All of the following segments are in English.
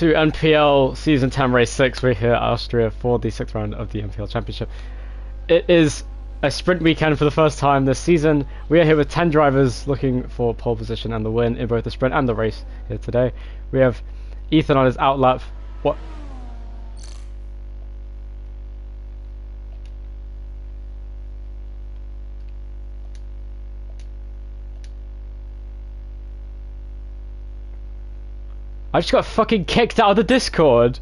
to NPL Season 10 Race 6. We're here at Austria for the 6th round of the NPL Championship. It is a sprint weekend for the first time this season. We are here with 10 drivers looking for pole position and the win in both the sprint and the race here today. We have Ethan on his outlap. What? I just got fucking kicked out of the Discord.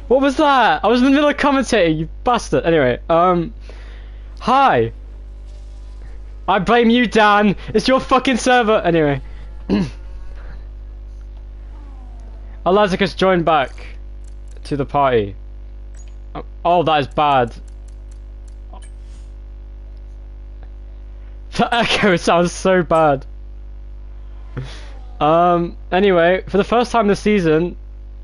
What was that? I was in the middle of commentating, you bastard. Anyway, hi. I blame you, Dan. It's your fucking server. Anyway. Alazicus joined back to the party. Oh, that is bad. The echo sounds so bad. Anyway, for the first time this season,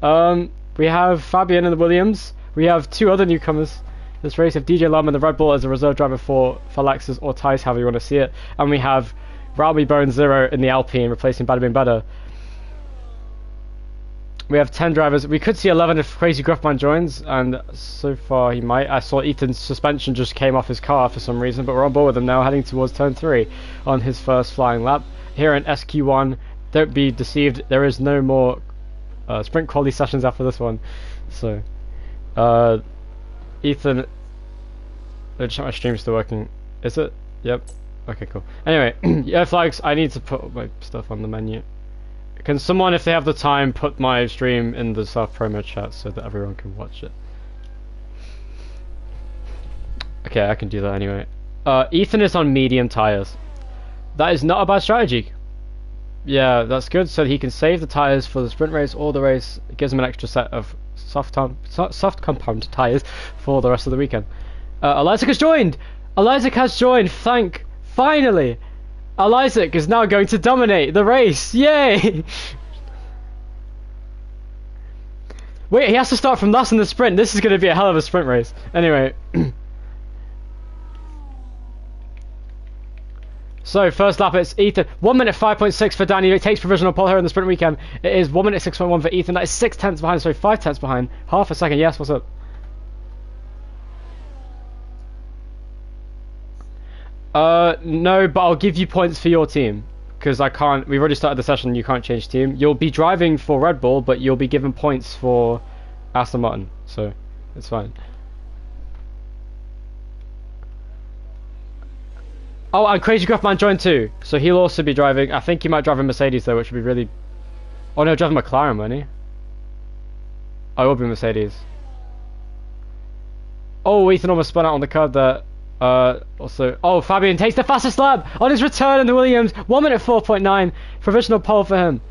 we have Fabian in the Williams. We have two other newcomers this race. We have DJ Lam in the Red Bull as a reserve driver for Lexus or Tice, however you want to see it. And we have Ralby Bone Zero in the Alpine, replacing Bada Bing Bada. We have 10 drivers. We could see 11 if Crazy Gruffman joins, and so far he might. I saw Ethan's suspension just came off his car for some reason, but we're on board with him now, heading towards turn 3 on his first flying lap. Here in SQ1, don't be deceived, there is no more sprint quality sessions after this one. So, Ethan, let's check my stream's still working. Is it? Yep. Okay, cool. Anyway, yeah, flags, I need to put my stuff on the menu. Can someone, if they have the time, put my stream in the South promo chat so that everyone can watch it? Okay, I can do that anyway. Ethan is on medium tires. That is not a bad strategy. Yeah, that's good, so he can save the tyres for the sprint race or the race. It gives him an extra set of soft compound tyres for the rest of the weekend. Elizac has joined! Elizac has joined, finally! Elizac is now going to dominate the race, yay! Wait, he has to start from last in the sprint. This is going to be a hell of a sprint race. Anyway. So, first lap, it's Ethan. 1 minute 5.6 for Danny. It takes provisional pole here in the sprint weekend. It is 1 minute 6.1 for Ethan. That is 6 tenths behind. Sorry, 5 tenths behind. Half a second. Yes, what's up? No, but I'll give you points for your team. Because I can't. We've already started the session. You can't change team. You'll be driving for Red Bull, but you'll be given points for Aston Martin. So, it's fine. Oh, and Crazy Gruffman joined too, so he'll also be driving. I think he might drive a Mercedes though, which would be really... Oh no, driving McLaren, won't he? Oh, it will be Mercedes. Oh, Ethan almost spun out on the curb there. Also... Oh, Fabian takes the fastest lap on his return in the Williams. 1 minute 4.9. Provisional pole for him.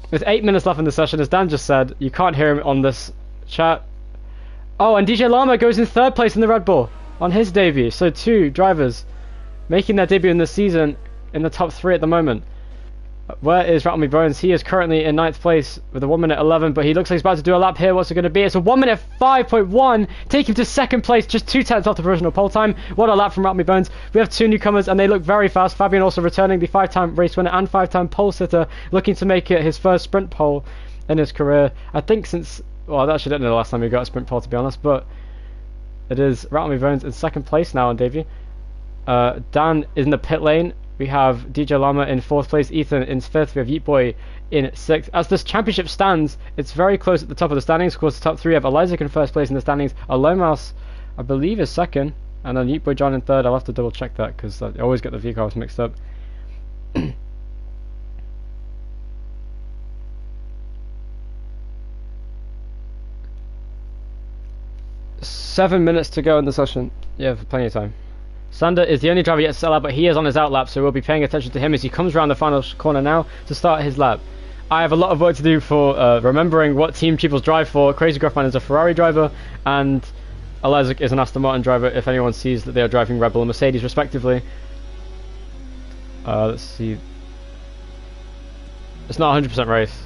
With 8 minutes left in the session, as Dan just said. You can't hear him on this chat. Oh, and DJ Lama goes in 3rd place in the Red Bull on his debut. So 2 drivers making their debut in this season in the top 3 at the moment. Where is Rattle Me Bones? He is currently in 9th place with a 1 minute 11, but he looks like he's about to do a lap here. What's it going to be? It's a 1 minute 5.1, take him to 2nd place, just 2 tenths off the provisional pole time. What a lap from Rattle Me Bones. We have 2 newcomers and they look very fast. Fabian also returning, the 5-time race winner and 5-time pole sitter, looking to make it his first sprint pole in his career. I think since, well, I actually don't know the last time we got a sprint pole, to be honest, but it is Rattle Me Bones in 2nd place now on debut. Dan is in the pit lane. We have DJ Lama in 4th place, Ethan in 5th, we have Yeet Boy in 6th. As this championship stands, it's very close at the top of the standings. Of course, the top 3 have Elizac in 1st place in the standings. Alomas, I believe, is 2nd, and then Yeet Boy John in 3rd. I'll have to double check that because I always get the vehicles mixed up. 7 minutes to go in the session. Yeah, for plenty of time. Sander is the only driver yet to sell out, but he is on his out lap, so we'll be paying attention to him as he comes around the final corner now to start his lap. I have a lot of work to do for remembering what team Cheeples drive for. Crazy Gruffman is a Ferrari driver, and Elizac is an Aston Martin driver, if anyone sees that they are driving Red Bull and Mercedes respectively. Let's see. It's not a 100% race.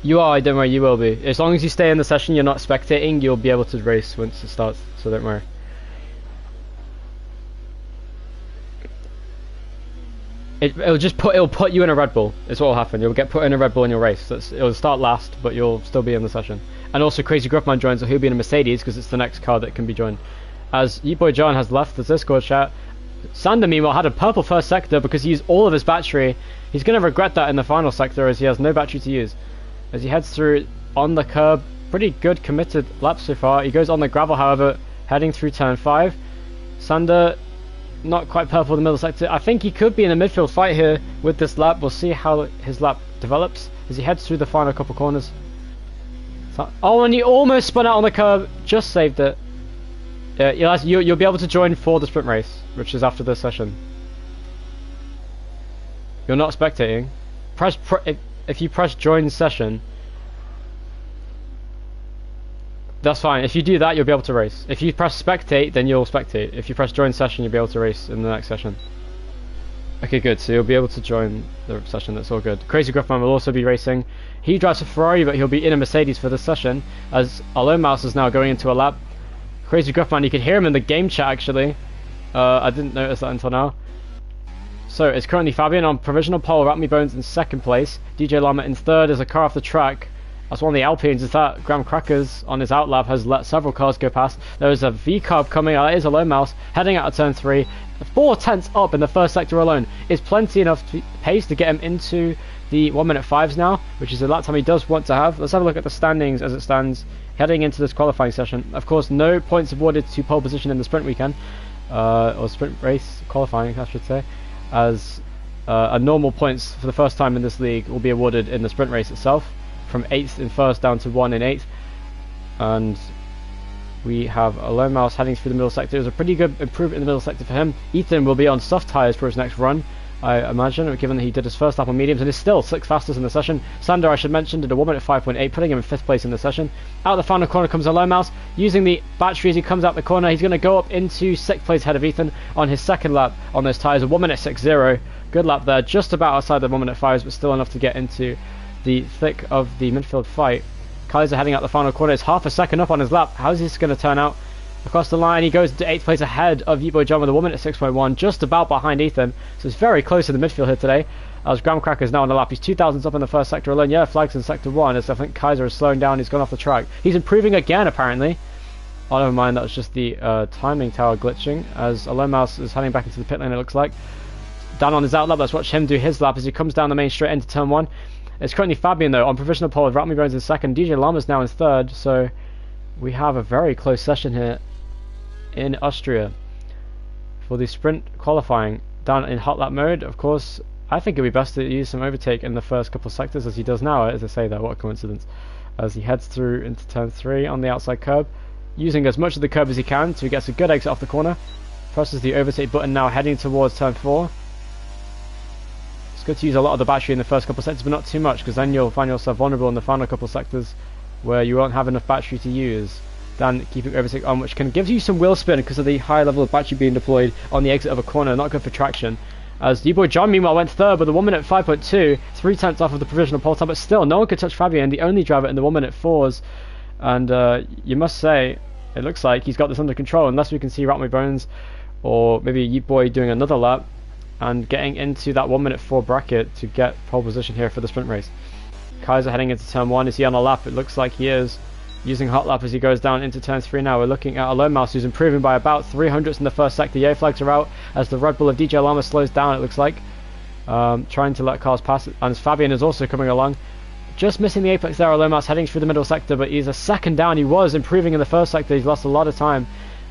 You are, don't worry, you will be. As long as you stay in the session, you're not spectating, you'll be able to race once it starts, so don't worry. It'll put you in a Red Bull. Is what will happen. You'll get put in a Red Bull in your race. So it'll start last, but you'll still be in the session. And also Crazy Gruffman joins, so he'll be in a Mercedes because it's the next car that can be joined. As Boy John has left the Discord chat, Sander meanwhile had a purple first sector because he used all of his battery. He's going to regret that in the final sector as he has no battery to use. As he heads through on the curb, pretty good committed lap so far. He goes on the gravel, however, heading through turn 5. Sander not quite purple in the middle sector. I think he could be in a midfield fight here with this lap. We'll see how his lap develops as he heads through the final couple corners. Oh, and he almost spun out on the curb, just saved it. You'll be able to join for the sprint race, which is after this session. You're not spectating. If you press join session, that's fine. If you do that, you'll be able to race. If you press spectate, then you'll spectate. If you press join session, you'll be able to race in the next session. Okay, good. So you'll be able to join the session. That's all good. Crazy Gruffman will also be racing. He drives a Ferrari, but he'll be in a Mercedes for this session, as Alone Mouse is now going into a lap. Crazy Gruffman, you can hear him in the game chat actually. I didn't notice that until now. So it's currently Fabian on provisional pole, Ratmy Bones in second place, DJ Llama in third as a car off the track. That's one of the Alpines, is that Graham Crackers on his outlap has let several cars go past. There is a V-carb coming, that is a Lone Mouse, heading out of turn 3. 4 tenths up in the first sector alone is plenty enough pace to get him into the 1 minute 5s now, which is a lap time he does want to have. Let's have a look at the standings as it stands heading into this qualifying session. Of course, no points awarded to pole position in the sprint weekend, or sprint race qualifying I should say, as a normal points for the first time in this league will be awarded in the sprint race itself, from 8th in first down to 1 in 8th. And we have a Lone Mouse heading through the middle sector. It was a pretty good improvement in the middle sector for him. Ethan will be on soft tyres for his next run, I imagine, given that he did his first lap on mediums and is still 6th fastest in the session. Sander, I should mention, did a 1 minute 5.8, putting him in 5th place in the session. Out the final corner comes a Lone Mouse, using the battery as he comes out the corner. He's going to go up into 6th place ahead of Ethan on his second lap on those tyres, a 1 minute 6.0. Good lap there, just about outside the 1 minute 5s, but still enough to get into the thick of the midfield fight. Kaiser heading out the final corner is half a second up on his lap. How's this going to turn out? Across the line, he goes to 8th place ahead of Boy John with a 1 minute 6.1, just about behind Ethan. So it's very close in the midfield here today. As Graham Cracker is now on the lap, he's 2,000s up in the first sector alone. Yeah, flags in sector 1, as I think Kaiser is slowing down. He's gone off the track. He's improving again, apparently. Oh, never mind, that was just the timing tower glitching, as Alone Mouse is heading back into the pit lane, it looks like. Dan on his outlap, let's watch him do his lap as he comes down the main straight into turn 1. It's currently Fabian though on provisional pole with Ratmy Bones in second. DJ Llama's now in third, so we have a very close session here in Austria for the sprint qualifying. Down in hot lap mode, of course, I think it would be best to use some overtake in the first couple of sectors as he does now, as I say there, what a coincidence. As he heads through into turn 3 on the outside curb, using as much of the curb as he can so he gets a good exit off the corner. Presses the overtake button now, heading towards turn 4. It's good to use a lot of the battery in the first couple of sectors, but not too much, because then you'll find yourself vulnerable in the final couple of sectors where you won't have enough battery to use. Then keeping overtake on, which can give you some wheel spin because of the high level of battery being deployed on the exit of a corner, not good for traction. As D-Boy John meanwhile went third with a 1 minute 5.2, 3 tenths off of the provisional pole time, but still no one could touch Fabian, the only driver in the 1 minute 4s. And you must say, it looks like he's got this under control, unless we can see Ratmy Bones or maybe Yeet Boy doing another lap and getting into that 1 minute 4 bracket to get pole position here for the sprint race. Kaiser heading into turn 1, is he on a lap? It looks like he is, using hot lap as he goes down into turn 3 now. We're looking at a Lone Mouse who's improving by about 300ths in the first sector. Yay flags are out as the Red Bull of DJ Llama slows down, it looks like, trying to let cars pass, and Fabian is also coming along. Just missing the apex there, Lone Mouse heading through the middle sector, but he's a second down. He was improving in the first sector, he's lost a lot of time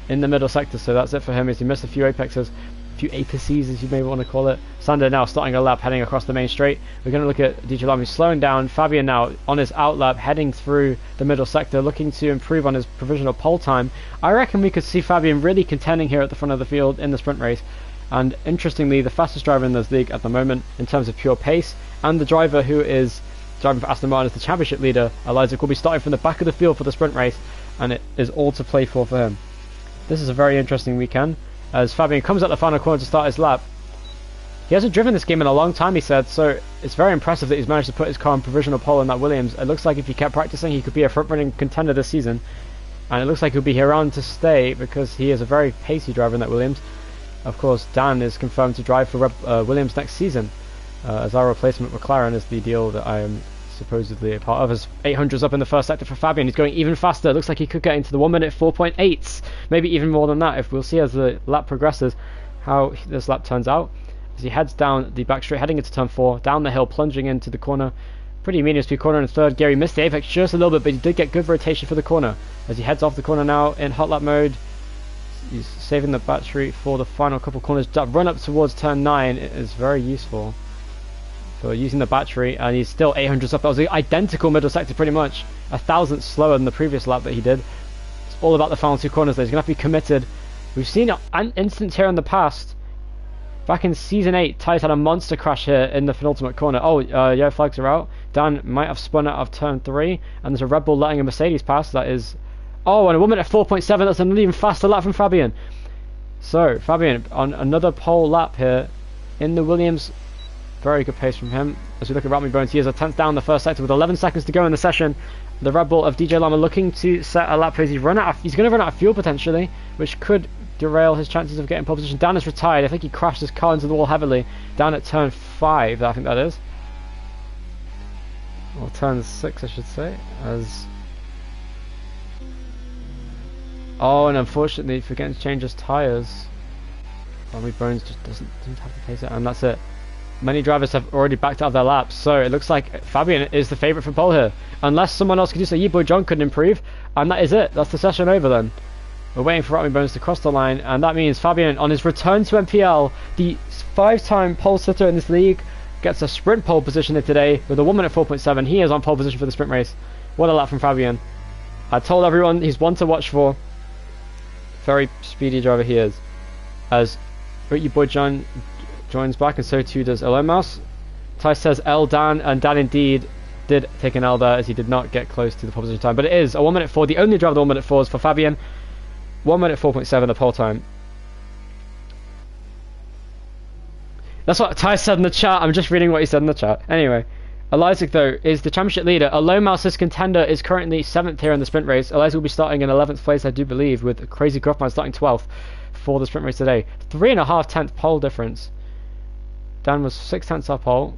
in the middle sector, so that's it for him as he missed a few apexes, a few apices as you may want to call it. Sander now starting a lap heading across the main straight. We're going to look at DJ Llama slowing down. Fabian now on his out lap heading through the middle sector, looking to improve on his provisional pole time. I reckon we could see Fabian really contending here at the front of the field in the sprint race, and interestingly the fastest driver in this league at the moment in terms of pure pace, and the driver who is driving for Aston Martin as the championship leader, Isaac, will be starting from the back of the field for the sprint race, and it is all to play for him. This is a very interesting weekend as Fabian comes at the final corner to start his lap. He hasn't driven this game in a long time, he said, so it's very impressive that he's managed to put his car on provisional pole in that Williams. It looks like if he kept practicing he could be a front-running contender this season, and it looks like he'll be here on to stay because he is a very pacey driver in that Williams. of course, Dan is confirmed to drive for Williams next season, as our replacement McLaren is the deal that I am supposedly a part of. As 800's up in the first sector for Fabian. He's going even faster. Looks like he could get into the 1 minute 4.8s, maybe even more than that. If we'll see as the lap progresses how this lap turns out. As he heads down the back straight, heading into turn 4, down the hill, plunging into the corner. Pretty medium speed corner in third. Gary missed the apex just a little bit, but he did get good rotation for the corner. As he heads off the corner now in hot lap mode, he's saving the battery for the final couple corners. That run up towards turn 9 is very useful for using the battery, and he's still 800s up. That was the identical middle sector, pretty much 1,000 slower than the previous lap that he did. It's all about the final 2 corners though. He's going to have to be committed. We've seen an instance here in the past. Back in Season 8, Ty's had a monster crash here in the penultimate corner. Oh, yeah, flags are out. Dan might have spun out of turn 3, and there's a Red Bull letting a Mercedes pass. That is... Oh, and a 1 minute 4.7. That's an even faster lap from Fabian. So, Fabian on another pole lap here in the Williams. Very good pace from him. As we look at Ratmy Bones, he is a 10th down the first sector with 11 seconds to go in the session. The Red Bull of DJ Lama looking to set a lap pace. He's going to run out of fuel potentially, which could derail his chances of getting pole position. Dan is retired. I think he crashed his car into the wall heavily down at turn 5, I think that is. Or turn 6, I should say. As... Oh, and unfortunately, forgetting to change his tyres. Ratmy Bones just doesn't have to pace it, and that's it. Many drivers have already backed out of their laps, so it looks like Fabian is the favourite for pole here. Unless someone else could do so. Boy John couldn't improve, and that is it. That's the session over then. We're waiting for Ratmy Bones to cross the line, and that means Fabian, on his return to NPL, the 5-time pole sitter in this league, gets a sprint pole position here today with a 1 minute 4.7. He is on pole position for the sprint race. What a lap from Fabian. I told everyone he's one to watch for. Very speedy driver he is. As your boy John joins back, and so too does Elon Mouse. Ty says L Dan, and Dan indeed did take an L there, as he did not get close to the pole position time. But it is a 1 minute 4. The only driver the 1 minute 4 is for Fabian. 1 minute 4.7 the pole time. That's what Ty said in the chat. I'm just reading what he said in the chat. Anyway, Elizik though is the championship leader. Alone Mouse's contender is currently 7th here in the sprint race. Elizik will be starting in 11th place, I do believe, with Crazy Gruffman starting 12th for the sprint race today. 3.5 tenth pole difference. Dan was 6 tenths off pole.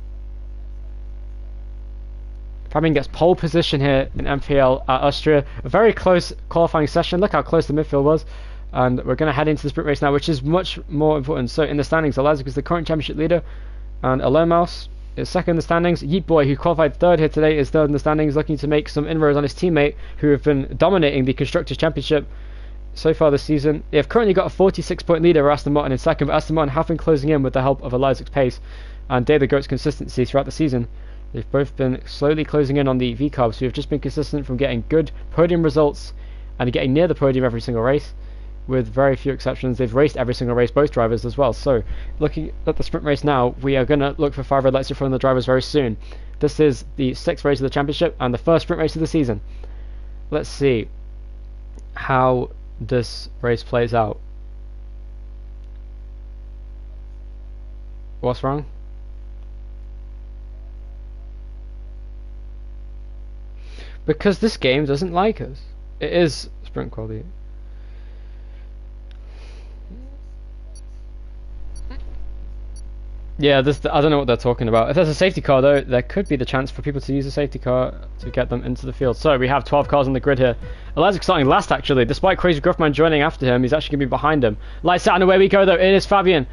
Fabian gets pole position here in NPL at Austria. A very close qualifying session. Look how close the midfield was. And we're going to head into the sprint race now, which is much more important. So in the standings, Elizik is the current championship leader, and Alone Mouse is second in the standings. Yeet Boy, who qualified 3rd here today, is 3rd in the standings, looking to make some inroads on his teammate, who have been dominating the Constructors' Championship so far this season. They have currently got a 46-point lead over Aston Martin in second, but Aston Martin have been closing in with the help of Elizik's pace and Dave the Goat's consistency throughout the season. They've both been slowly closing in on the V-Cubs, who have just been consistent from getting good podium results and getting near the podium every single race, with very few exceptions. They've raced every single race, both drivers as well. So, looking at the sprint race now, we are going to look for 5 red lights in front of the drivers very soon. This is the 6th race of the championship and the first sprint race of the season. Let's see how this race plays out. What's wrong? Because this game doesn't like us. It is sprint quality. Yeah, I don't know what they're talking about. If there's a safety car though, there could be the chance for people to use a safety car to get them into the field. So we have 12 cars on the grid here. Elizik starting last actually, despite Crazy Gruffman joining after him. He's actually going to be behind him. Lights out and away we go though. It is Fabian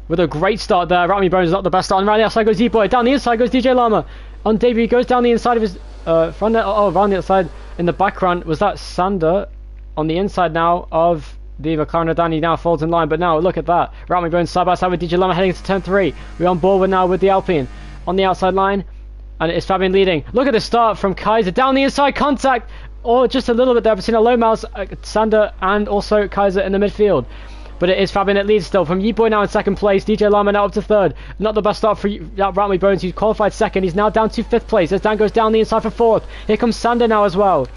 with a great start there. Ratmy Bones is not the best start. And around the outside goes D-Boy. Down the inside goes DJ Lama. On debut, he goes down the inside of his front. Oh, around the outside in the background was that Sander on the inside now of the McLaren. Danny now folds in line, but now look at that. Ratmy Bones side by side with DJ Lama heading into turn 3. We're on board now with the Alpine on the outside line, and it's Fabian leading. Look at the start from Kaiser down the inside, contact, or just a little bit there between a low mouse, Sander, and also Kaiser in the midfield. But it is Fabian that leads still. From Yeetboy now in 2nd place. DJ Lama now up to 3rd. Not the best start for Ratmy Bones, who's qualified 2nd. He's now down to 5th place as Dan goes down the inside for 4th. Here comes Sander now as well.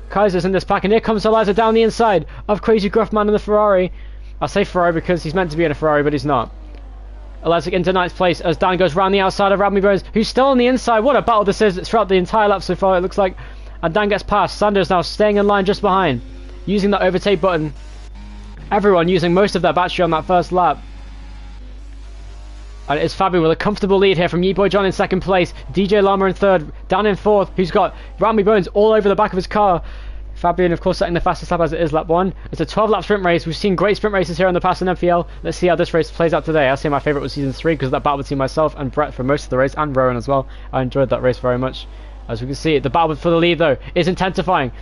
Kaiser's in this pack, and here comes Eliza down the inside of Crazy Gruffman in the Ferrari. I say Ferrari because he's meant to be in a Ferrari, but he's not. Eliza into 9th place as Dan goes round the outside of Ratmy Bones, who's still on the inside. What a battle this is throughout the entire lap so far, it looks like. And Dan gets past. Sander's now staying in line just behind, using that overtake button Everyone using most of their battery on that first lap. And it's Fabian with a comfortable lead here from Yeetboy John in second place. DJ Llama in third. Dan in fourth, who's got Rami Bones all over the back of his car. Fabian, of course, setting the fastest lap as it is lap 1. It's a 12-lap sprint race. We've seen great sprint races here in the past in NPL. Let's see how this race plays out today. I'll say my favourite was season 3 because of that battle between myself and Brett for most of the race, and Rowan as well. I enjoyed that race very much. As we can see, the battle for the lead, though, is intensifying.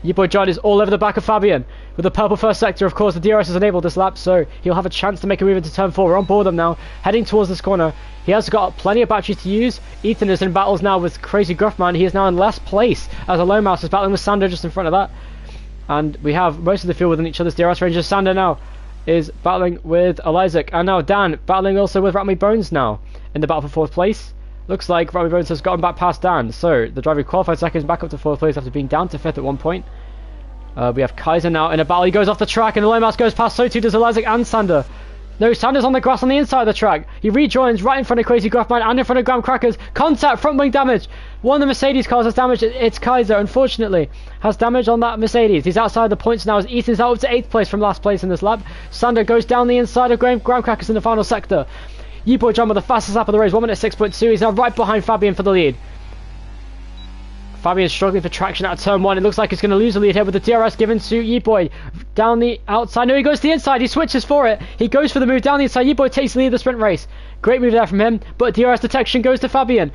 Yeetboy John is all over the back of Fabian. With the purple first sector, of course, the DRS is enabled this lap, so he'll have a chance to make a move into turn 4. We're on board them now, heading towards this corner. He has got plenty of batteries to use. Ethan is in battles now with Crazy Gruffman. He is now in last place, as a Lone Mouse is battling with Sander just in front of that. And we have most of the field within each other's DRS ranges. Sander now is battling with Elizac, and now Dan battling also with Rami Bones now in the battle for 4th place. Looks like Rami Bones has gotten back past Dan, so the driver qualified seconds back up to 4th place after being down to 5th at one point. We have Kaiser now in a battle. He goes off the track and the Lone Mouse goes past, so too does Elizac and Sander. No, Sander's on the grass on the inside of the track. He rejoins right in front of Crazy Gruffman and in front of Graham Crackers. Contact, front wing damage. One of the Mercedes cars has damage. It's Kaiser, unfortunately, has damage on that Mercedes. He's outside the points now as Ethan's out up to 8th place from last place in this lap. Sander goes down the inside of Graham Crackers in the final sector. Yeetboy John with the fastest lap of the race, 1 minute 6.2. He's now right behind Fabian for the lead. Fabian's struggling for traction out of turn 1. It looks like he's going to lose the lead here with the DRS given to Yeetboy. Down the outside. No, he goes to the inside. He switches for it. He goes for the move down the inside. Yeetboy takes the lead of the sprint race. Great move there from him, but DRS detection goes to Fabian.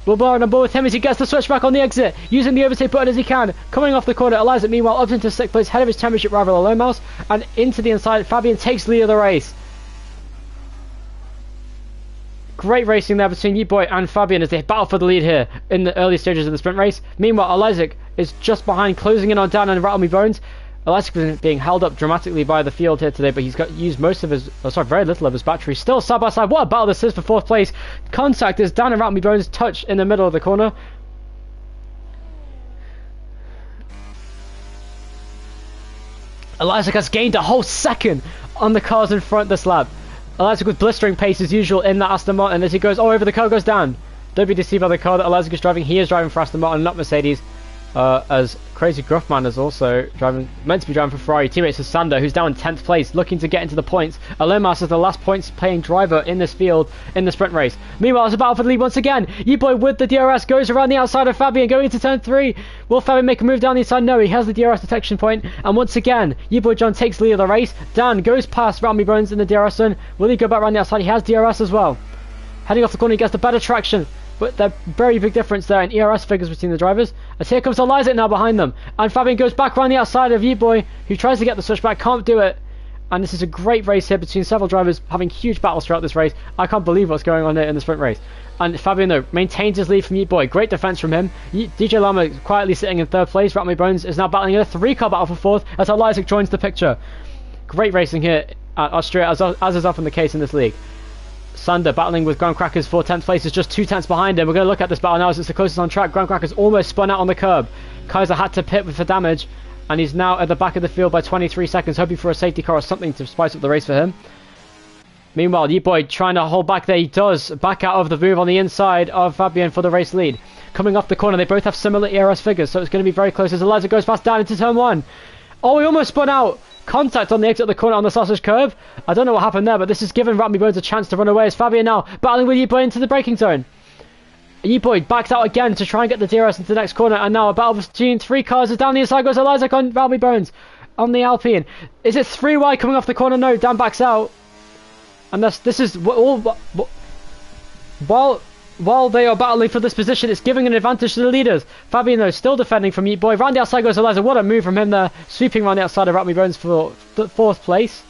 We'll bar on board with him as he gets the switch back on the exit, using the overtake button as he can. Coming off the corner, Elizac meanwhile up into 6th place, head of his championship rival, the Lone Mouse, and into the inside. Fabian takes the lead of the race. Great racing there between Yeetboy and Fabian as they battle for the lead here in the early stages of the sprint race. Meanwhile, Elizac is just behind, closing in on Dan and Rami Bones. Elizac is being held up dramatically by the field here today, but he's got used most of his, very little of his battery. Still side by side. What a battle this is for 4th place. Contact as Dan and Rami Bones touch in the middle of the corner. Elizac has gained a whole second on the cars in front this lap. Elizac with blistering pace as usual in that Aston Martin as he goes all over the car, goes down. Don't be deceived by the car that Elizac is driving. He is driving for Aston Martin, not Mercedes. As Crazy Gruffman is also meant to be driving for Ferrari. Teammates with Sander, who's down in 10th place, looking to get into the points. Alomas is the last points paying driver in this field in the sprint race. Meanwhile, it's a battle for the lead once again. Yeetboy with the DRS goes around the outside of Fabian, going into turn 3. Will Fabian make a move down the inside? No, he has the DRS detection point. And once again, Yeetboy John takes the lead of the race. Dan goes past Rami Bones in the DRS zone. Will he go back around the outside? He has DRS as well. Heading off the corner, he gets the better traction. But there's very big difference there in ERS figures between the drivers. As here comes Elizac now behind them. And Fabian goes back around the outside of Yeetboy, who tries to get the switchback, can't do it. And this is a great race here between several drivers having huge battles throughout this race. I can't believe what's going on here in the sprint race. And Fabian, though, maintains his lead from Yeetboy. Great defense from him. DJ Llama quietly sitting in 3rd place. Rami Bones is now battling in a 3-car battle for 4th as Elizac joins the picture. Great racing here at Austria, as is often the case in this league. Sander battling with Graham Crackers for 10th place is just 2 tenths behind him. We're going to look at this battle now as it's the closest on track. Graham Crackers almost spun out on the curb. Kaiser had to pit for damage, and he's now at the back of the field by 23 seconds, hoping for a safety car or something to spice up the race for him. Meanwhile, Yeetboy trying to hold back there. He does back out of the move on the inside of Fabian for the race lead. Coming off the corner, they both have similar ERS figures, so it's going to be very close as Elizac goes fast down into turn 1. Oh, he almost spun out. Contact on the exit of the corner on the sausage curve. I don't know what happened there, but this has given Rami Bones a chance to run away as Fabian now battling with Yeetboy into the braking zone. Yeetboy backs out again to try and get the DRS into the next corner, and now a battle between 3 cars as down the inside goes Elizac on Rami Bones on the Alpine. Is it 3 wide coming off the corner? No, Dan backs out. And this is all while they are battling for this position, it's giving an advantage to the leaders. Fabian, though, still defending from Yeetboy. Round the outside goes Elizac. What a move from him there. Sweeping around the outside of Rami Bones for 4th place.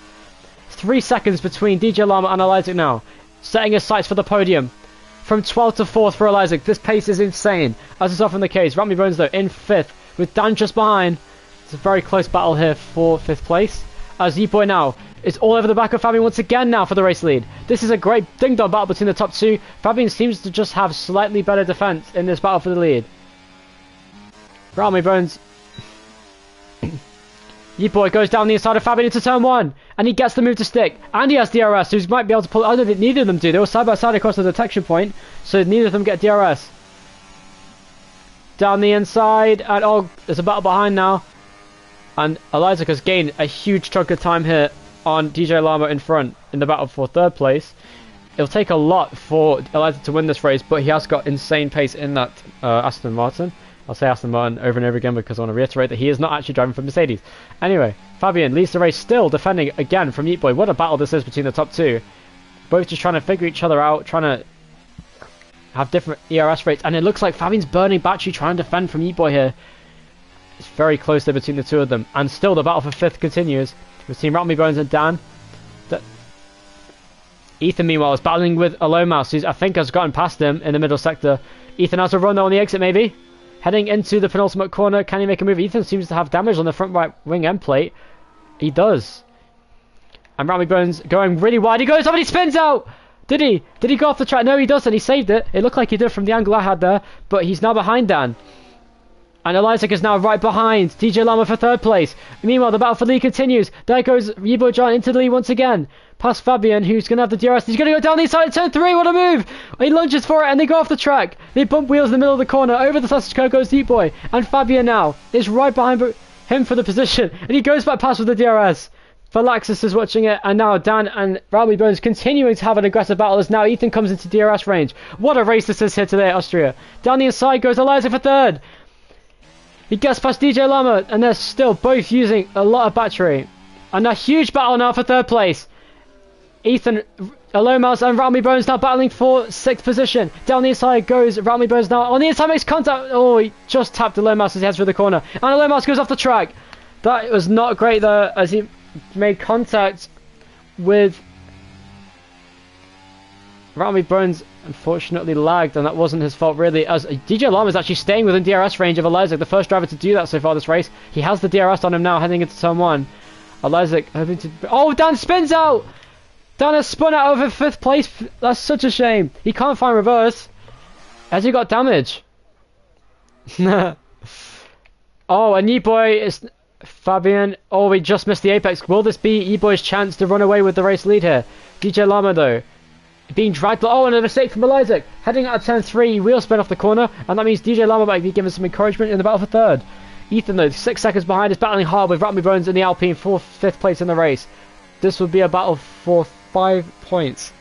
3 seconds between DJ Llama and Elizac now. Setting his sights for the podium. From 12th to 4th for Elizac. This pace is insane, as is often the case. Rami Bones, though, in 5th, with Dan just behind. It's a very close battle here for 5th place. As Yeetboy now is all over the back of Fabian once again now for the race lead. This is a great ding-dong battle between the top 2. Fabian seems to just have slightly better defense in this battle for the lead. Rami Bones. Yeetboy goes down the inside of Fabian into turn 1. And he gets the move to stick. And he has DRS, so he might be able to pull it. I don't think neither of them do. They were side by side across the detection point, so neither of them get DRS. Down the inside. And oh, there's a battle behind now. And Elizac has gained a huge chunk of time here on DJ Lama in front in the battle for 3rd place. It'll take a lot for Eliza to win this race, but he has got insane pace in that Aston Martin. I'll say Aston Martin over and over again because I want to reiterate that he is not actually driving for Mercedes. Anyway, Fabian leads the race, still defending again from Yeet Boy. What a battle this is between the top two. Both just trying to figure each other out, trying to have different ERS rates, and it looks like Fabian's burning battery trying to defend from Yeet Boy here. It's very close there between the two of them, and still the battle for 5th continues between Ratmy Bones and Dan. Ethan, meanwhile, is battling with Alomouse, who I think has gotten past him in the middle sector. Ethan has a run though on the exit, maybe. Heading into the penultimate corner, can he make a move? Ethan seems to have damage on the front right wing end plate. He does. And Ratmy Bones going really wide. He goes up and he spins out! Did he? Did he go off the track? No, he doesn't. He saved it. It looked like he did from the angle I had there, but he's now behind Dan. And Elizik is now right behind DJ Lama for 3rd place. Meanwhile, the battle for lead continues. There goes Yibo John into the lead once again. Past Fabian, who's going to have the DRS. He's going to go down the inside of turn 3. What a move! He lunges for it and they go off the track. They bump wheels in the middle of the corner. Over the sausage curve goes Deep Boy. And Fabian now is right behind him for the position. And he goes back past with the DRS. Falaxis is watching it. And now Dan and Rowley Bones continuing to have an aggressive battle as now Ethan comes into DRS range. What a race this is here today at Austria. Down the inside goes Eliza for 3rd. He gets past DJ Lama, and they're still both using a lot of battery. And a huge battle now for 3rd place. Ethan, Alomouse and Rowmy Bones now battling for 6th position. Down the inside goes Rowmy Bones now. On the inside makes contact. Oh, he just tapped Alomouse as he heads through the corner. And Alomouse goes off the track. That was not great there as he made contact with Rowmy Bones. Unfortunately lagged, and that wasn't his fault really, as DJ Lama is actually staying within DRS range of Elizik, the first driver to do that so far this race. He has the DRS on him now heading into turn 1. Elizik hoping to... Oh, Dan spins out! Dan has spun out over 5th place. That's such a shame. He can't find reverse. Has he got damage? Oh, and E-Boy is... Fabian... Oh, we just missed the apex. Will this be E-Boy's chance to run away with the race lead here? DJ Lama though being dragged. Oh, and a mistake from Elizik. Heading out of turn 3, wheel spin off the corner, and that means DJ Lama might be given some encouragement in the battle for 3rd. Ethan, though, 6 seconds behind, is battling hard with Ratmy Bones in the Alpine for 5th place in the race. This would be a battle for 5 points.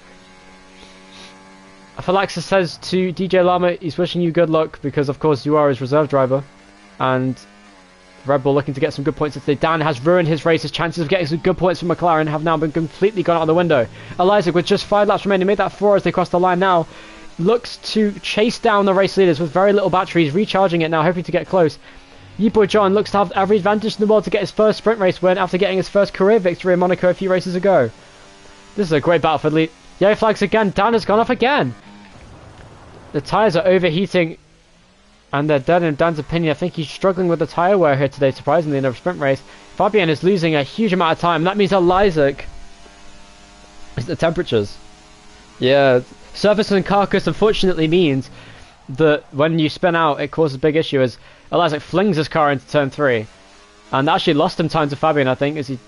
Falaxa says to DJ Lama, he's wishing you good luck because, of course, you are his reserve driver. And Red Bull looking to get some good points today. Dan has ruined his race. His chances of getting some good points from McLaren have now been completely gone out of the window. Elizik, with just 5 laps remaining, made that 4 as they cross the line now. Looks to chase down the race leaders with very little batteries, recharging it now, hoping to get close. Yibo John looks to have every advantage in the world to get his first sprint race win after getting his first career victory in Monaco a few races ago. This is a great battle for the lead. Yellow flags again. Dan has gone off again. The tyres are overheating. And they're dead in Dan's opinion. I think he's struggling with the tyre wear here today, surprisingly, in a sprint race. Fabian is losing a huge amount of time. That means Elizik is the temperatures. Yeah, surface and carcass unfortunately means that when you spin out, it causes a big issue as Elizik flings his car into turn 3. And actually lost him time to Fabian, I think, as he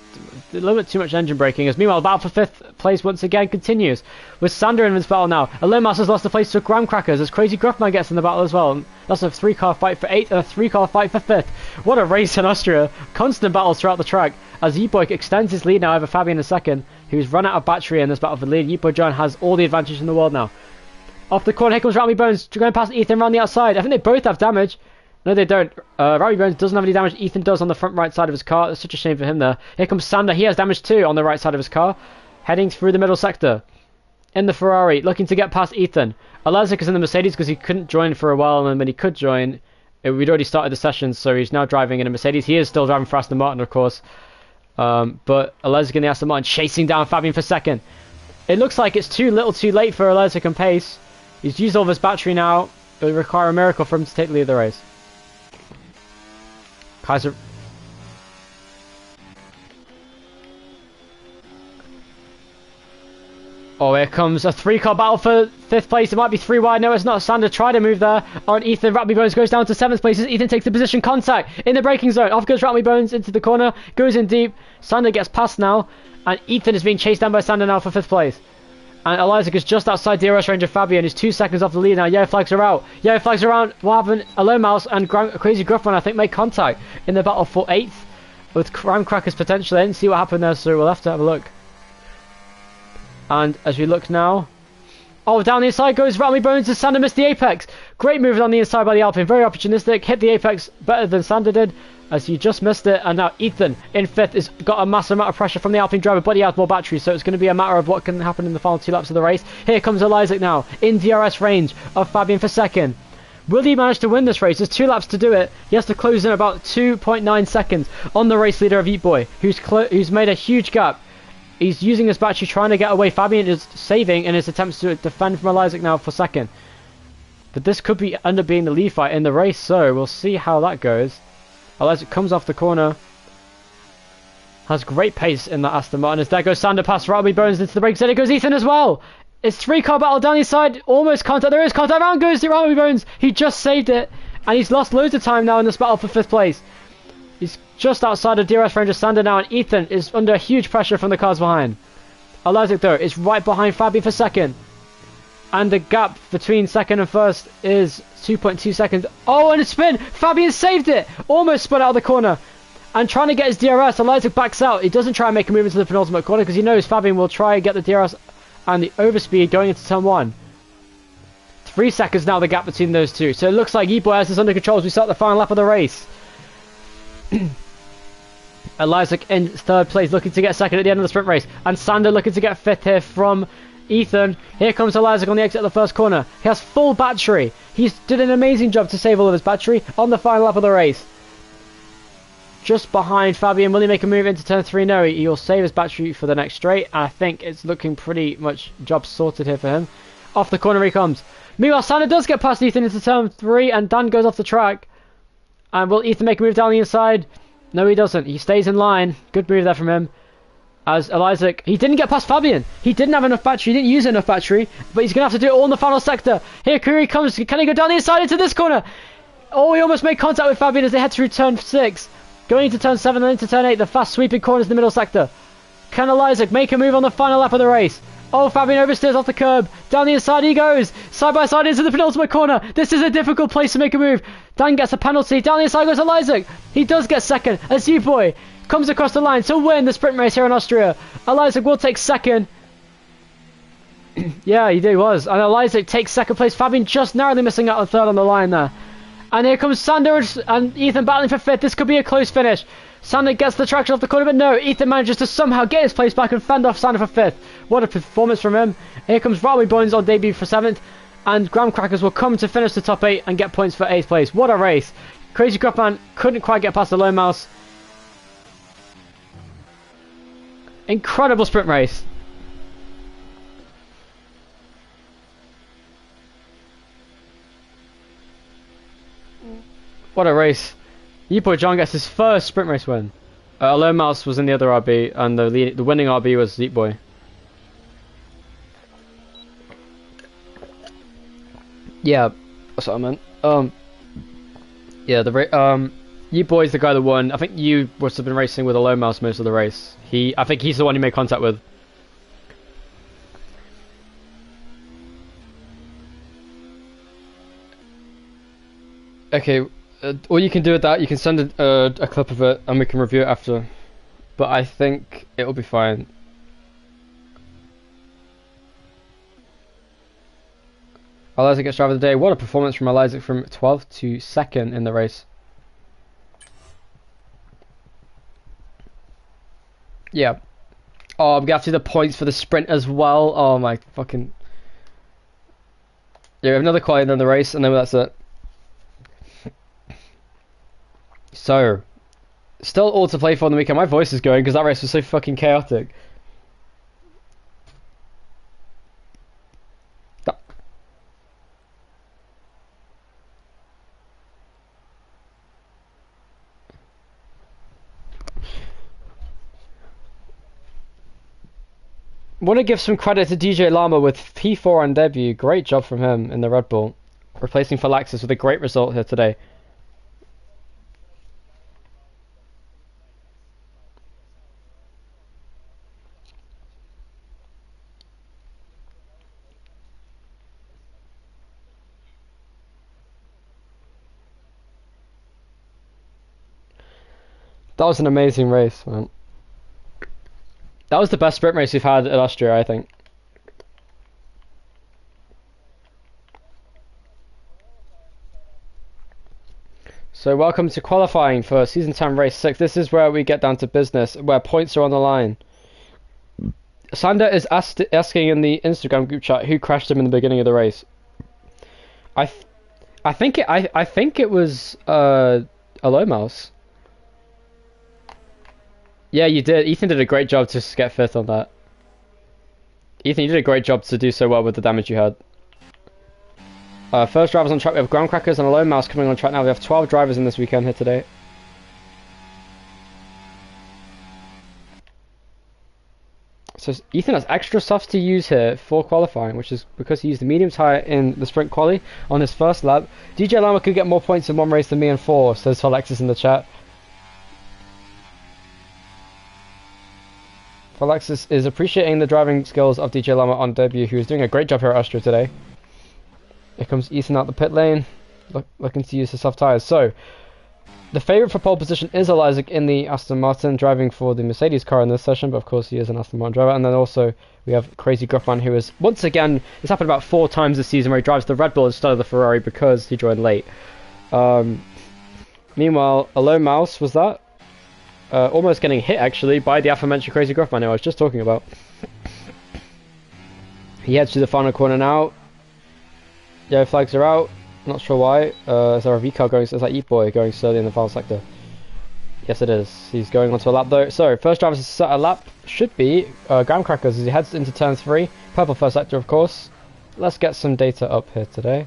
did a little bit too much engine braking. As meanwhile, the battle for 5th place once again continues. With Sander in this battle now. Alomas has lost the place to Graham Crackers as Crazy Gruffman gets in the battle as well. That's a 3-car fight for 8th and a 3-car fight for 5th. What a race in Austria. Constant battles throughout the track as Yeeboy extends his lead now over Fabian II, who's run out of battery in this battle for the lead. Yeeboy John has all the advantage in the world now. Off the corner, here comes Rowdy Bones going past Ethan around the outside. I think they both have damage. No, they don't. Rowdy Bones doesn't have any damage. Ethan does on the front right side of his car. That's such a shame for him there. Here comes Sander. He has damage too on the right side of his car. Heading through the middle sector. In the Ferrari, looking to get past Ethan. Alazik is in the Mercedes because he couldn't join for a while, and when he could join, we'd already started the session, so he's now driving in a Mercedes. He is still driving for Aston Martin, of course. But Alazik in the Aston Martin chasing down Fabian for second. It looks like it's too little too late for Alazik and Pace. He's used all of his battery now. It would require a miracle for him to take the lead of the race. Kaiser. Oh, here comes a 3-car battle for 5th place. It might be 3 wide. No, it's not. Sander tried to move there on Ethan. Ratmy Bones goes down to 7th place. Ethan takes the position. Contact in the braking zone. Off goes Ratmy Bones into the corner. Goes in deep. Sander gets past now. And Ethan is being chased down by Sander now for 5th place. And Elizik is just outside DRS range of Fabian. He's 2 seconds off the lead now. Yellow flags are out. Yellow flags are out. What happened? Alone Mouse and Crazy Gruffman, I think, made contact in the battle for 8th. with Crime Crackers potentially. I didn't see what happened there, so we'll have to have a look. And as we look now, oh, down the inside goes Rattlemy Bones as Sander missed the apex. Great move on the inside by the Alpine, very opportunistic, hit the apex better than Sander did, as he just missed it. And now Ethan in 5th has got a massive amount of pressure from the Alpine driver, but he has more batteries, so it's going to be a matter of what can happen in the final 2 laps of the race. Here comes Elizac now, in DRS range of Fabian for 2nd. Will he manage to win this race? There's 2 laps to do it. He has to close in about 2.9 seconds on the race leader of Eat Boy, who's made a huge gap. He's using his battery trying to get away. Fabian is saving in his attempts to defend from Elizac now for 2nd. But this could end up being the lead fight in the race, so we'll see how that goes. Elizac comes off the corner. Has great pace in that Aston Martin. As there goes Sander past Rattleby Bones into the brakes. There goes Ethan as well. It's 3-car battle down the side. Almost contact. There is contact. Around goes the Rattleby Bones. He just saved it. And he's lost loads of time now in this battle for 5th place. He's just outside of DRS range of Sander now, and Ethan is under huge pressure from the cars behind. Elizac, though, is right behind Fabi for 2nd. And the gap between 2nd and 1st is 2.2 seconds. Oh, and a spin! Fabian saved it! Almost spun out of the corner. And trying to get his DRS, Elizac backs out. He doesn't try and make a move into the penultimate corner because he knows Fabian will try and get the DRS and the overspeed going into turn 1. 3 seconds now, the gap between those two. So it looks like Eboy has this under control as we start the final lap of the race. Elizac in 3rd place, looking to get 2nd at the end of the sprint race. And Sander looking to get 5th here from Ethan. Here comes Elizac on the exit of the 1st corner. He has full battery. He's did an amazing job to save all of his battery on the final lap of the race. Just behind Fabian. Will he make a move into turn 3? No, he'll save his battery for the next straight. I think it's looking pretty much job sorted here for him. Off the corner he comes. Meanwhile, Sander does get past Ethan into turn 3, and Dan goes off the track. And will Ethan make a move down the inside? No, he doesn't. He stays in line. Good move there from him. As Elizac, he didn't get past Fabian. He didn't have enough battery. He didn't use enough battery. But he's going to have to do it all in the final sector. Here, Kuri comes. Can he go down the inside into this corner? Oh, he almost made contact with Fabian as they head through turn 6. Going into turn 7 and into turn 8. The fast sweeping corners in the middle sector. Can Elizac make a move on the final lap of the race? Oh, Fabian oversteers off the curb. Down the inside he goes. Side by side into the penultimate corner. This is a difficult place to make a move. Dan gets a penalty. Down the inside goes Elizac. He does get 2nd as U-Boy comes across the line to win the sprint race here in Austria. Elizac will take 2nd. Yeah, he was. And Elizac takes 2nd place. Fabian just narrowly missing out on 3rd on the line there. And here comes Sander and Ethan battling for 5th. This could be a close finish. Sander gets the traction off the corner, but no, Ethan manages to somehow get his place back and fend off Sander for 5th. What a performance from him. Here comes Rattleby Bones on debut for 7th, and Graham Crackers will come to finish the top 8 and get points for 8th place. What a race. Crazy Cropman couldn't quite get past the low mouse. Incredible sprint race. What a race. U-Boy John gets his first sprint race win. Low Mouse was in the other RB, and the winning RB was Zeep Boy. Yeah, that's what I meant. Yeah, U-Boy's the guy that won. I think you must have been racing with a Low Mouse most of the race. I think he's the one you made contact with. Okay. All you can do with that, you can send a clip of it and we can review it after. But I think it'll be fine. Elizac gets driver of the day. What a performance from Elizac from 12th to 2nd in the race. Yeah. Oh, I'm going to have to do the points for the sprint as well. Oh my fucking... Yeah, we have another quality in the race and then that's it. So, still all to play for on the weekend. My voice is going because that race was so fucking chaotic. Want to give some credit to DJ Lama with P4 on debut. Great job from him in the Red Bull. Replacing Phalaxis with a great result here today. That was an amazing race, man. That was the best sprint race we've had at Austria, I think. So welcome to qualifying for Season 10 Race 6. This is where we get down to business, where points are on the line. Sander is asking in the Instagram group chat who crashed him in the beginning of the race. I think it was a low mouse. Yeah, you did. Ethan did a great job to get fifth on that. Ethan, you did a great job to do so well with the damage you had. First drivers on track, we have Ground Crackers and a low mouse coming on track now. We have 12 drivers in this weekend here today. So Ethan has extra softs to use here for qualifying, which is because he used the medium tyre in the sprint quali on his first lap. DJ Lama could get more points in one race than me in 4, says Alexis in the chat. Alexis is appreciating the driving skills of DJ Lama on debut, who is doing a great job here at Austria today. Here comes Ethan out the pit lane, looking to use the soft tyres. So, the favourite for pole position is Isaac in the Aston Martin, driving for the Mercedes car in this session, but of course he is an Aston Martin driver. And then also we have Crazy Gruffman, who is, once again, it's happened about 4 times this season, where he drives the Red Bull instead of the Ferrari because he joined late. Meanwhile, a low mouse was that. Almost getting hit actually by the aforementioned Crazy Gruffman who I was just talking about. He heads to the final corner now. Yellow flags are out. Not sure why. Is there a V car going? Is that Eat Boy going slowly in the final sector? Yes, it is. He's going onto a lap though. So first driver to set a lap should be Graham Crackers as he heads into turn 3. Purple first sector, of course. Let's get some data up here today.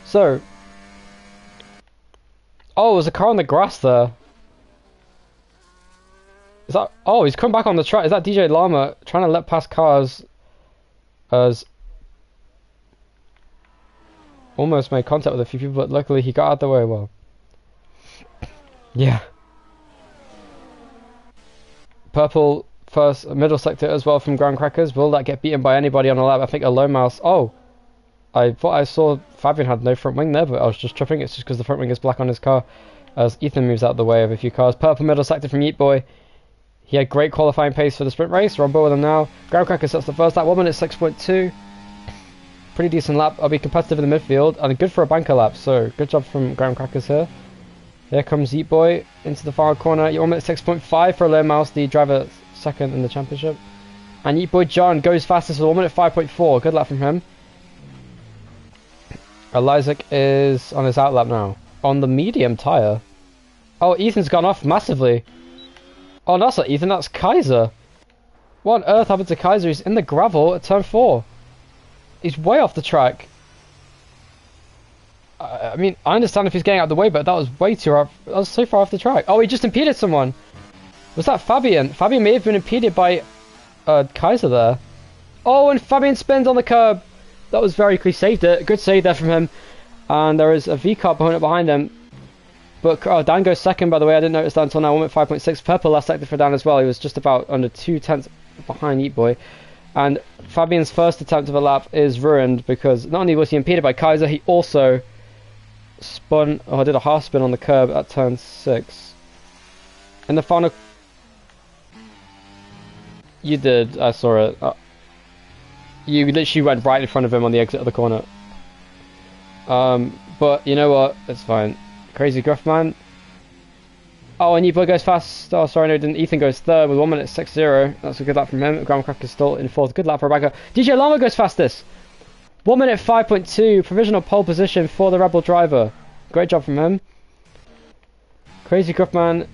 So, oh, there's a car on the grass there. Is that? Oh, he's come back on the track. Is that DJ Llama trying to let past cars? As almost made contact with a few people, but luckily he got out of the way well. Yeah. Purple first middle sector as well from Ground Crackers. Will that get beaten by anybody on a lap? I think a low mouse. Oh. I thought I saw Fabian had no front wing there, but I was just tripping. It's just because the front wing is black on his car as Ethan moves out of the way of a few cars. Purple middle sector from Yeet Boy. He had great qualifying pace for the sprint race. We're on board with him now. Ground Cracker sets the first lap, 1 minute 6.2. Pretty decent lap. I'll be competitive in the midfield and good for a banker lap. So good job from Ground Crackers here. Here comes Yeet Boy into the final corner. 1 minute 6.5 for a low mouse, the driver second in the championship. And Yeet Boy John goes fastest with 1 minute 5.4. Good lap from him. Isaac is on his outlap now. On the medium tyre. Oh, Ethan's gone off massively. Oh, that's not Ethan, that's Kaiser. What on earth happened to Kaiser? He's in the gravel at turn 4. He's way off the track. I mean, I understand if he's getting out of the way, but that was way too off. That was so far off the track. Oh, he just impeded someone. Was that Fabian? Fabian may have been impeded by Kaiser there. Oh, and Fabian spins on the curb. That was very quick. Saved it. Good save there from him. And there is a V car behind him. But Dan goes second, by the way. I didn't notice that until now. 1 minute 5.6. Purple last sector for Dan as well. He was just about under 2 tenths behind Yeet Boy. And Fabian's first attempt of a lap is ruined because not only was he impeded by Kaiser, he also spun, or did a half spin on the curb at turn 6. In the final... You did. I saw it. You literally went right in front of him on the exit of the corner. But you know what? It's fine. Crazy Gruffman. Oh, and Yeet Boy goes fast. Oh, sorry, no, didn't. Ethan goes third with 1 minute 6.0. That's a good lap from him. Graham Cracker's still in fourth. Good lap for Rebecca. DJ Llama goes fastest. 1 minute 5.2. Provisional pole position for the Rebel driver. Great job from him. Crazy Gruffman.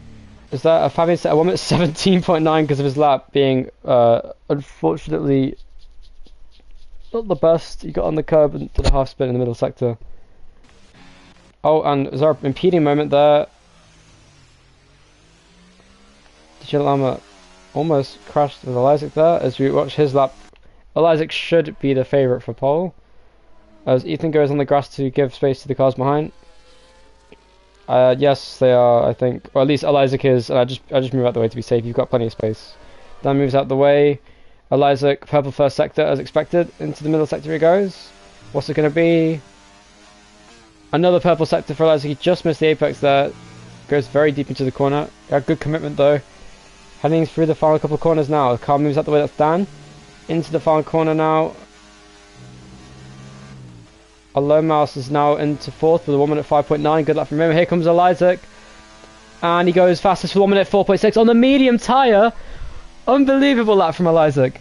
Is that a Fabian set at 1 minute 17.9 because of his lap being unfortunately not the best. He got on the curb and did a half spin in the middle sector. Oh, and is there an impeding moment there? DJ Llama almost crashed with Isaac there as we watch his lap. Isaac should be the favourite for pole as Ethan goes on the grass to give space to the cars behind. Yes, they are, I think. Or at least Isaac is, and I just move out the way to be safe. You've got plenty of space. Dan moves out the way. Isaac, purple first sector as expected. Into the middle sector he goes. What's it going to be? Another purple sector for Eliza. He just missed the apex there. Goes very deep into the corner. Got good commitment though. Heading through the final couple of corners now. The car moves out the way. That's Dan. Into the final corner now. A low mouse is now into fourth with a 1 minute 5.9. Good luck from him. Here comes Eliza. And he goes fastest for 1 minute 4.6 on the medium tyre. Unbelievable lap from Eliza.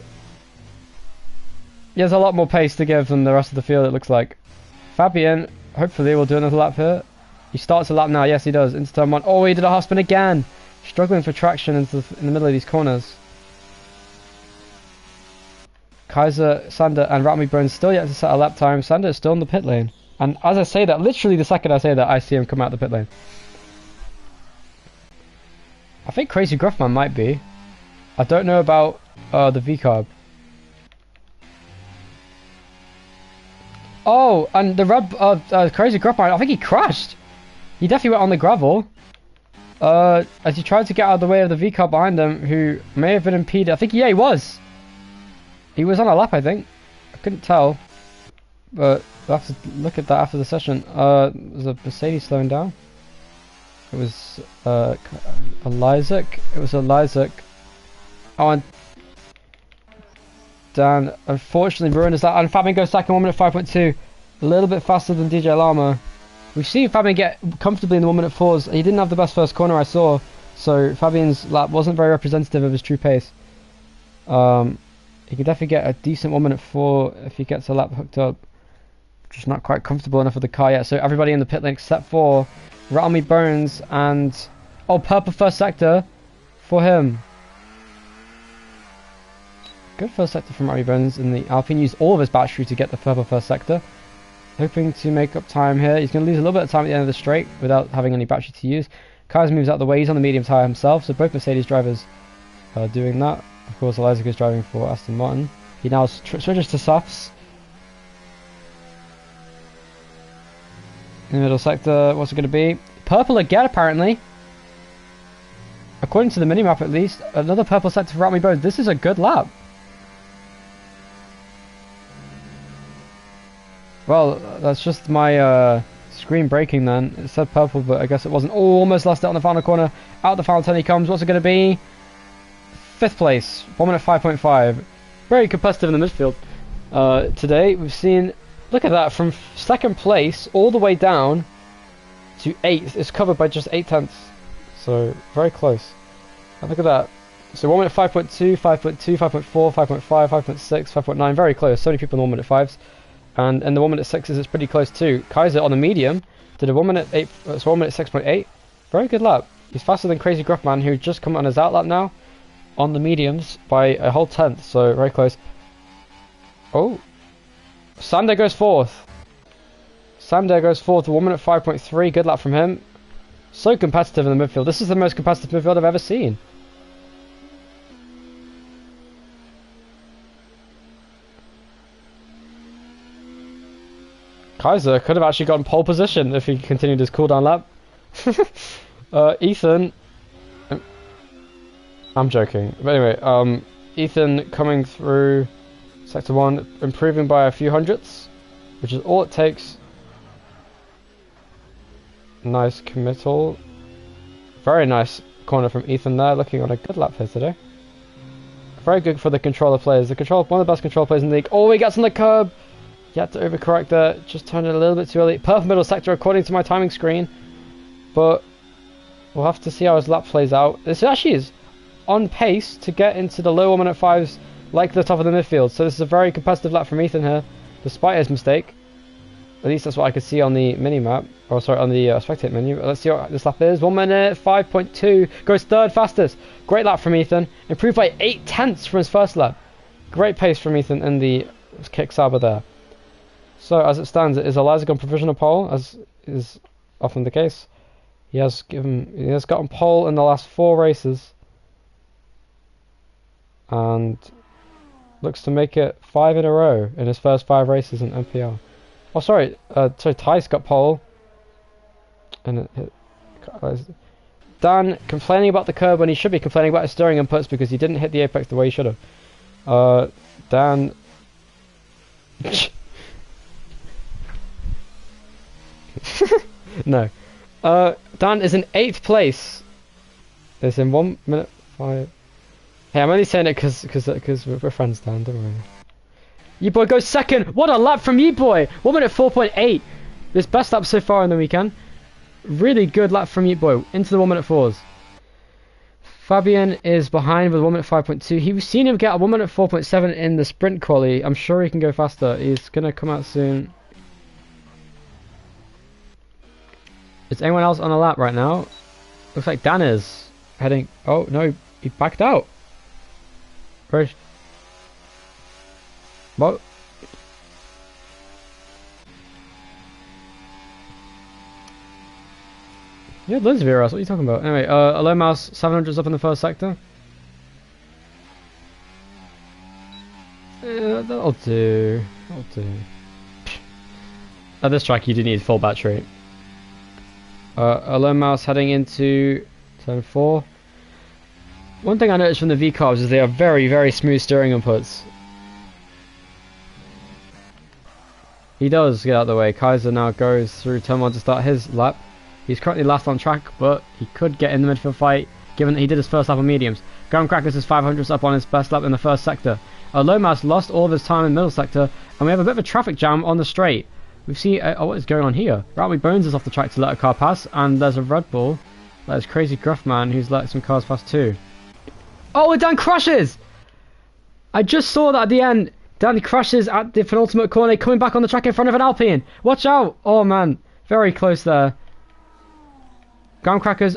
He has a lot more pace to give than the rest of the field, it looks like. Fabian, hopefully, will do another lap here. He starts a lap now. Yes, he does. Into turn 1. Oh, he did a half spin again. Struggling for traction in the middle of these corners. Kaiser, Sander, and Ratmy Burns still yet to set a lap time. Sander is still in the pit lane. And as I say that, literally the second I say that, I see him come out the pit lane. I think Crazy Gruffman might be. I don't know about the V-carb. Oh, and the Crazy Gruffman, I think he crashed. He definitely went on the gravel. As he tried to get out of the way of the V-carb behind him, who may have been impeded. I think, yeah, he was. He was on a lap, I think. I couldn't tell. But we'll have to look at that after the session. Was a Mercedes slowing down? It was Eliza. It was Eliza. Oh, and Dan unfortunately ruined his lap. And Fabian goes second, 1 minute 5.2. A little bit faster than DJ Lama. We've seen Fabian get comfortably in the 1 minute 4s. He didn't have the best first corner I saw. So Fabian's lap wasn't very representative of his true pace. He could definitely get a decent 1 minute 4 if he gets a lap hooked up. Just not quite comfortable enough with the car yet. So everybody in the pit lane except for Rami Burns and... Oh, purple first sector for him. Good first sector from Rami Burns, and the Alpine used all of his battery to get the purple first sector. Hoping to make up time here. He's going to lose a little bit of time at the end of the straight without having any battery to use. Kaiser moves out the way. He's on the medium tyre himself, so both Mercedes drivers are doing that. Of course, Eliza is driving for Aston Martin. He now switches to softs. In the middle sector, what's it going to be? Purple again, apparently. According to the minimap, at least. Another purple sector for Ratmy Bones. This is a good lap. Well, that's just my screen breaking then. It said purple, but I guess it wasn't. Oh, almost lost it on the final corner. Out the final turn he comes. What's it going to be? 5th place. 1 minute 5.5. Very competitive in the midfield. Today, we've seen... Look at that. From 2nd place all the way down to 8th. It's covered by just 8 tenths. So, very close. And look at that. So 1 minute 5.2, 5.2, 5.4, 5.5, 5.6, 5.9. Very close. So many people in the 1 minute 5s. And in the 1 minute 6s, it's pretty close too. Kaiser on the medium did a 1 minute 8. It's 1 minute 6.8. Very good lap. He's faster than Crazy Gruffman, who just come on his out lap now on the mediums by a whole tenth. So very close. Oh, Sander goes 4th. Sander goes 4th. 1 minute 5.3. Good lap from him. So competitive in the midfield. This is the most competitive midfield I've ever seen. Kaiser could have actually gotten pole position if he continued his cooldown lap. Ethan... I'm joking. But anyway, Ethan coming through Sector 1, improving by a few hundredths, which is all it takes. Nice committal. Very nice corner from Ethan there, looking on a good lap here today. Very good for the controller players. One of the best controller players in the league. Oh, he gets on the curb! He had to overcorrect there, just turned it a little bit too early. Perfect middle sector according to my timing screen. But we'll have to see how his lap plays out. This actually is on pace to get into the low 1 minute 5s like the top of the midfield. So this is a very competitive lap from Ethan here, despite his mistake. At least that's what I could see on the mini-map. Or sorry, on the spectate menu. Let's see what this lap is. 1 minute 5.2. Goes 3rd fastest. Great lap from Ethan. Improved by 8 tenths from his first lap. Great pace from Ethan in the kick saber there. So as it stands, it is Eliza on provisional pole, as is often the case. He has gotten pole in the last 4 races, and looks to make it 5 in a row in his first 5 races in NPL. Oh, sorry, Ty's got pole, and Dan complaining about the curb when he should be complaining about his steering inputs because he didn't hit the apex the way he should have. Dan. No. Dan is in 8th place. It's in 1 minute 5. Hey, I'm only saying it because we're friends, Dan. Don't worry. You boy goes second. What a lap from you boy. 1 minute 4.8. This best lap so far in the weekend. Really good lap from you boy into the 1 minute 4s. Fabian is behind with 1 minute 5.2. We've seen him get a 1 minute 4.7 in the sprint quali. I'm sure he can go faster. He's gonna come out soon. Is anyone else on a lap right now? Looks like Dan is heading. Oh no, he backed out. Where's what? Yeah, Lindsay Viras, what are you talking about? Anyway, Alone Mouse 700's up in the first sector. Yeah, that'll do. That'll do. At this track, you do need full battery. Alone Mouse heading into turn 4. One thing I noticed from the V-carbs is they are very, very smooth steering inputs. He does get out of the way. Kaiser now goes through turn 1 to start his lap. He's currently last on track, but he could get in the midfield fight, given that he did his first lap on mediums. Graham Crackers is 500s up on his best lap in the first sector. Lomas lost all of his time in the middle sector, and we have a bit of a traffic jam on the straight. We see, what is going on here? Rowley Bones is off the track to let a car pass, and there's a Red Bull. There's Crazy Gruff Man who's let some cars pass too. Oh, Dan crashes! I just saw that at the end. Dan crashes at the penultimate corner, coming back on the track in front of an Alpine. Watch out! Oh man, very close there. Graham Crackers.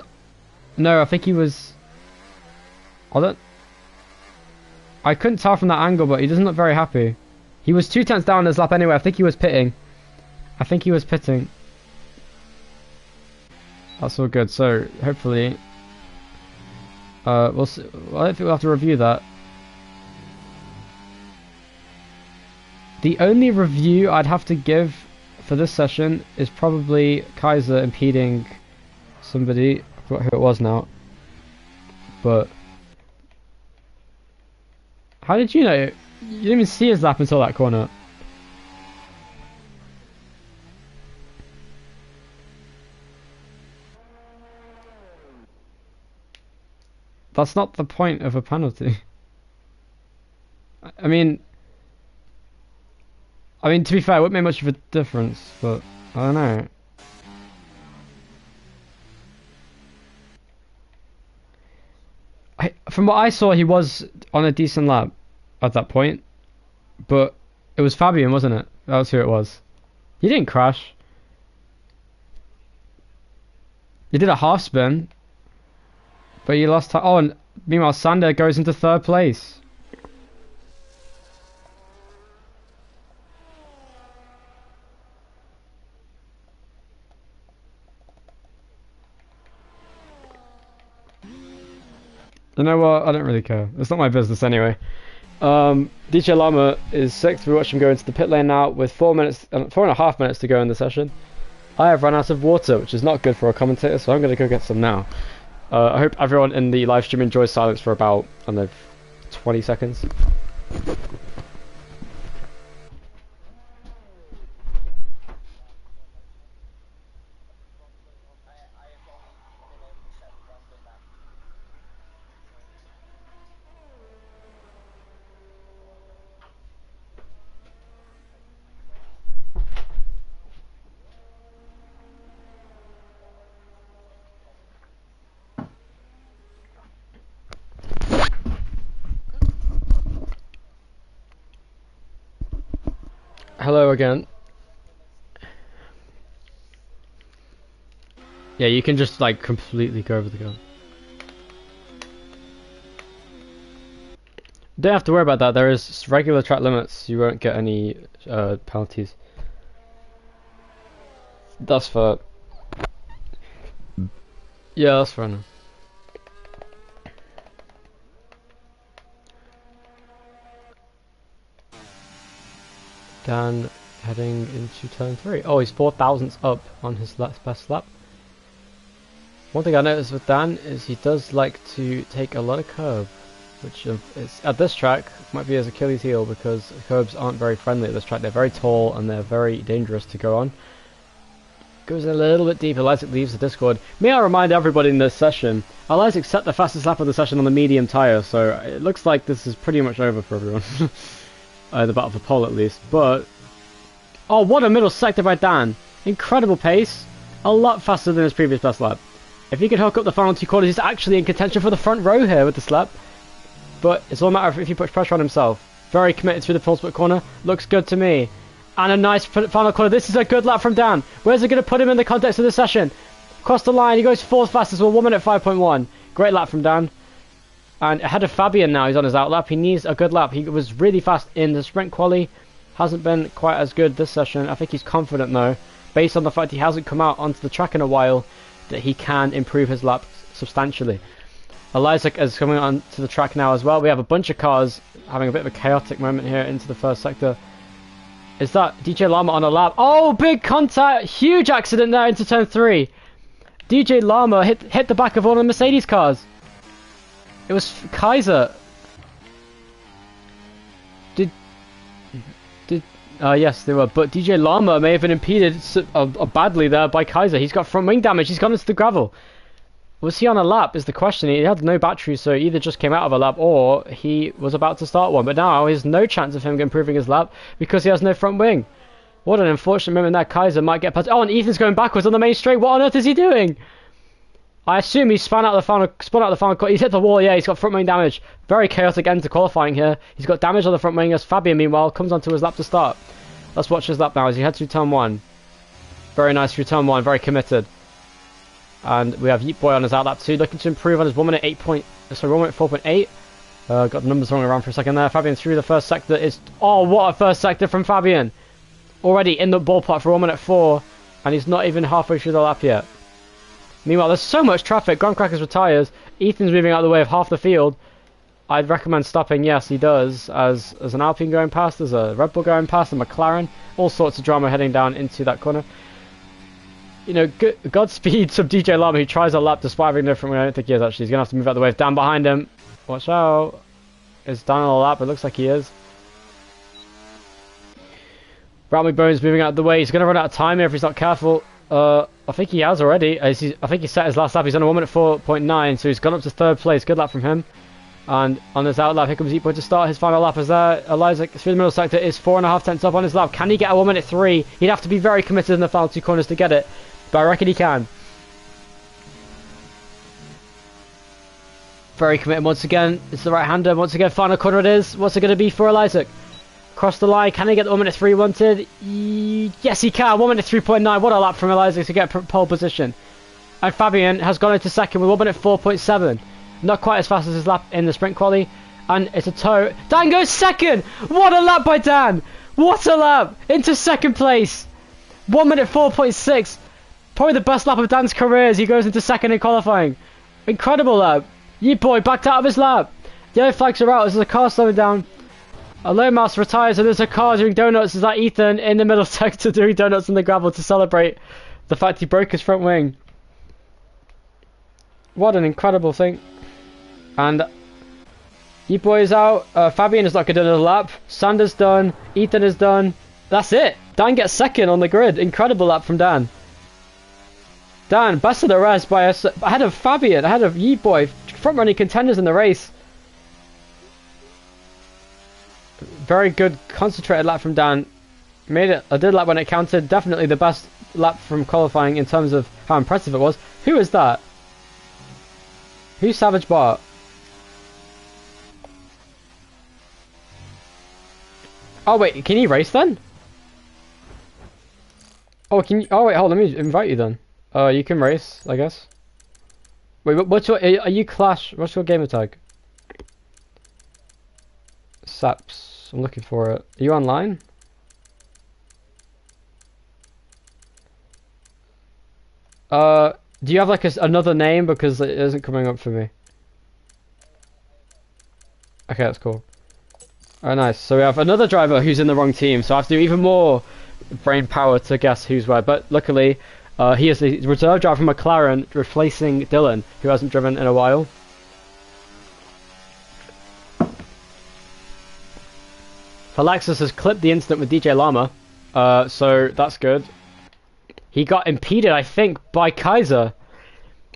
No, I think he was. I couldn't tell from that angle, but he doesn't look very happy. He was 2 tenths down his lap anyway. I think he was pitting. That's all good. So hopefully, we'll see. Well, I don't think we'll have to review that. The only review I'd have to give for this session is probably Kaiser impeding somebody. I forgot who it was now. But how did you know? You didn't even see his lap until that corner. That's not the point of a penalty. I mean, to be fair, it wouldn't make much of a difference, but I don't know. From what I saw, he was on a decent lap at that point, but it was Fabian, wasn't it? That was who it was. He didn't crash. He did a half spin, but he lost time. Oh, and meanwhile, Sander goes into 3rd place. You know what? I don't really care. It's not my business anyway. DJ Lama is 6th. We watch him go into the pit lane now with 4.5 minutes to go in the session. I have run out of water, which is not good for a commentator, so I'm going to go get some now. I hope everyone in the live stream enjoys silence for about, I don't know, 20 seconds. Hello again. Yeah, you can just like completely go over the gun. Don't have to worry about that. There is regular track limits. You won't get any penalties. That's fair. Yeah, that's fair enough. Dan heading into turn 3. Oh, he's 4 thousandths up on his best lap. One thing I noticed with Dan is he does like to take a lot of curb, which is at this track might be his Achilles heel because curbs aren't very friendly at this track. They're very tall and they're very dangerous to go on. goes a little bit deeper. Isaac leaves the Discord. May I remind everybody in this session, Isaac set the fastest lap of the session on the medium tyre, so it looks like this is pretty much over for everyone. The battle for pole at least. But oh, what a middle sector by Dan! Incredible pace, a lot faster than his previous best lap. If he could hook up the final 2 corners, he's actually in contention for the front row here with this lap. But it's all a matter of if he puts pressure on himself. Very committed through the full split corner. Looks good to me. And a nice final corner. This is a good lap from Dan. Where's it going to put him in the context of the session? Across the line, he goes 4th fastest with 1 minute 5.1. Great lap from Dan. And ahead of Fabian now, he's on his out lap. He needs a good lap. He was really fast in the sprint quali. Hasn't been quite as good this session. I think he's confident though, based on the fact he hasn't come out onto the track in a while, that he can improve his lap substantially. Isaac is coming on to the track now as well. We have a bunch of cars having a bit of a chaotic moment here into the first sector. Is that DJ Llama on a lap? Oh, big contact! Huge accident there into turn 3. DJ Llama hit the back of one of the Mercedes cars. It was Kaiser. Yes, they were. But DJ Llama may have been impeded badly there by Kaiser. He's got front wing damage. He's gone into the gravel. Was he on a lap is the question. He had no battery, so he either just came out of a lap or he was about to start one. But now there's no chance of him improving his lap because he has no front wing. What an unfortunate moment there. Kaiser might get past. Oh, and Ethan's going backwards on the main straight. What on earth is he doing? I assume he spun out the final. He's hit the wall. Yeah, he's got front wing damage. Very chaotic end to qualifying here. He's got damage on the front wing as Fabian, meanwhile, comes onto his lap to start. Let's watch his lap now as he heads through turn 1. Very nice through turn 1. Very committed. And we have Yeet Boy on his out lap 2, looking to improve on his 1 minute 4.8. Got the numbers wrong around for a second there. Fabian through the first sector is... Oh, what a first sector from Fabian. Already in the ballpark for 1 minute 4. And he's not even halfway through the lap yet. Meanwhile, there's so much traffic. Graham Crackers retires. Ethan's moving out of the way of half the field. I'd recommend stopping. Yes, he does. As an Alpine going past, there's a Red Bull going past, a McLaren. All sorts of drama heading down into that corner. You know, Godspeed to DJ Llama, who tries a lap despite having a different way. I don't think he is actually. He's going to have to move out of the way of Dan behind him. Watch out. Is Dan on a lap? It looks like he is. Bradley Bones moving out of the way. He's going to run out of time here if he's not careful. I think he has already. I think he set his last lap. He's on a 1 minute 4.9, so he's gone up to 3rd place. Good lap from him. And on his out lap, here comes Eatboy to start his final lap. As there, Isaac through the middle sector is 4.5 tenths up on his lap. Can he get a 1 minute 3? He'd have to be very committed in the final 2 corners to get it, but I reckon he can. Very committed once again. It's the right-hander. Once again, final corner it is. What's it going to be for Isaac? Across the line. Can he get the 1 minute 3 wanted? Yes, he can. 1 minute 3.9. What a lap from Isaac to get pole position. And Fabian has gone into second with 1 minute 4.7. Not quite as fast as his lap in the sprint quali. And it's a tow. Dan goes second. What a lap by Dan. What a lap. Into second place. 1 minute 4.6. Probably the best lap of Dan's career as he goes into second in qualifying. Incredible lap. Yeet Boy backed out of his lap. Yellow flags are out. There's a car slowing down. A low mouse retires and there's a car doing donuts. Is that Ethan in the middle sector doing donuts in the gravel to celebrate the fact he broke his front wing. What an incredible thing. And Yeet Boy is out. Fabian is not going to do another lap. Sander's done. Ethan is done. That's it. Dan gets second on the grid. Incredible lap from Dan. Dan, best of the rest by us. Ahead of Fabian, ahead of Yeet Boy. Front running contenders in the race. Very good concentrated lap from Dan. Made it a good lap when it counted. Definitely the best lap from qualifying in terms of how impressive it was. Who is that? Who's Savage Bart? Oh wait, can he race then? Oh, can you? Oh wait, hold on, let me invite you then. You can race, I guess. Wait, what's your? Are you Clash? What's your gamer tag? Saps. I'm looking for it. Are you online? Do you have like another name because it isn't coming up for me? Okay, that's cool. Oh, nice. So we have another driver who's in the wrong team, so I have to do even more brain power to guess who's where. But luckily, he is the reserve driver from McLaren, replacing Dylan, who hasn't driven in a while. Alexis has clipped the incident with DJ Llama, so that's good. He got impeded, I think, by Kaiser.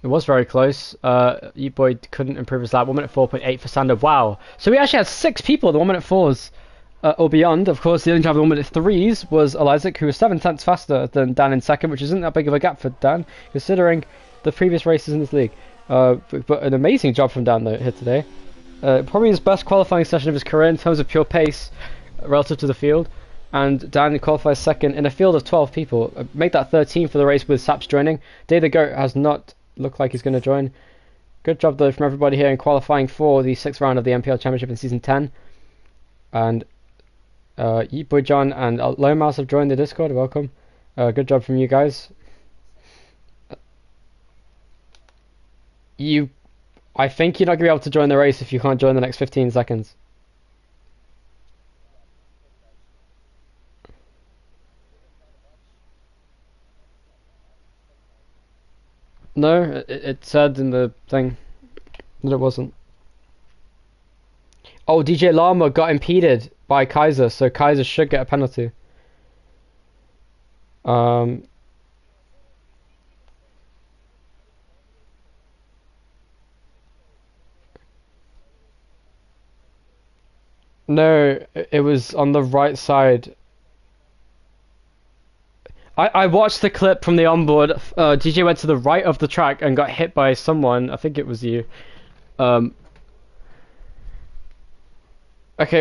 It was very close. Boy couldn't improve his lap. 1 minute 4.8 for Sander. Wow. So we actually had 6 people at the 1 minute 4s or beyond. Of course, the only driver at the 1 minute 3s was Eliasek, who was 7 tenths faster than Dan in second, which isn't that big of a gap for Dan, considering the previous races in this league. But an amazing job from Dan though, here today. Probably his best qualifying session of his career in terms of pure pace relative to the field. And Dan qualifies second in a field of 12 people. Make that 13 for the race with Saps joining. Day the Goat has not looked like he's going to join. Good job though from everybody here in qualifying for the 6th round of the NPL Championship in Season 10. And Boy John and Lomas have joined the Discord. Welcome. Good job from you guys. I think you're not going to be able to join the race if you can't join the next 15 seconds. No, it said in the thing that it wasn't. Oh, DJ Llama got impeded by Kaiser, so Kaiser should get a penalty. No, it was on the right side. I watched the clip from the onboard. DJ went to the right of the track and got hit by someone. I think it was you. Okay,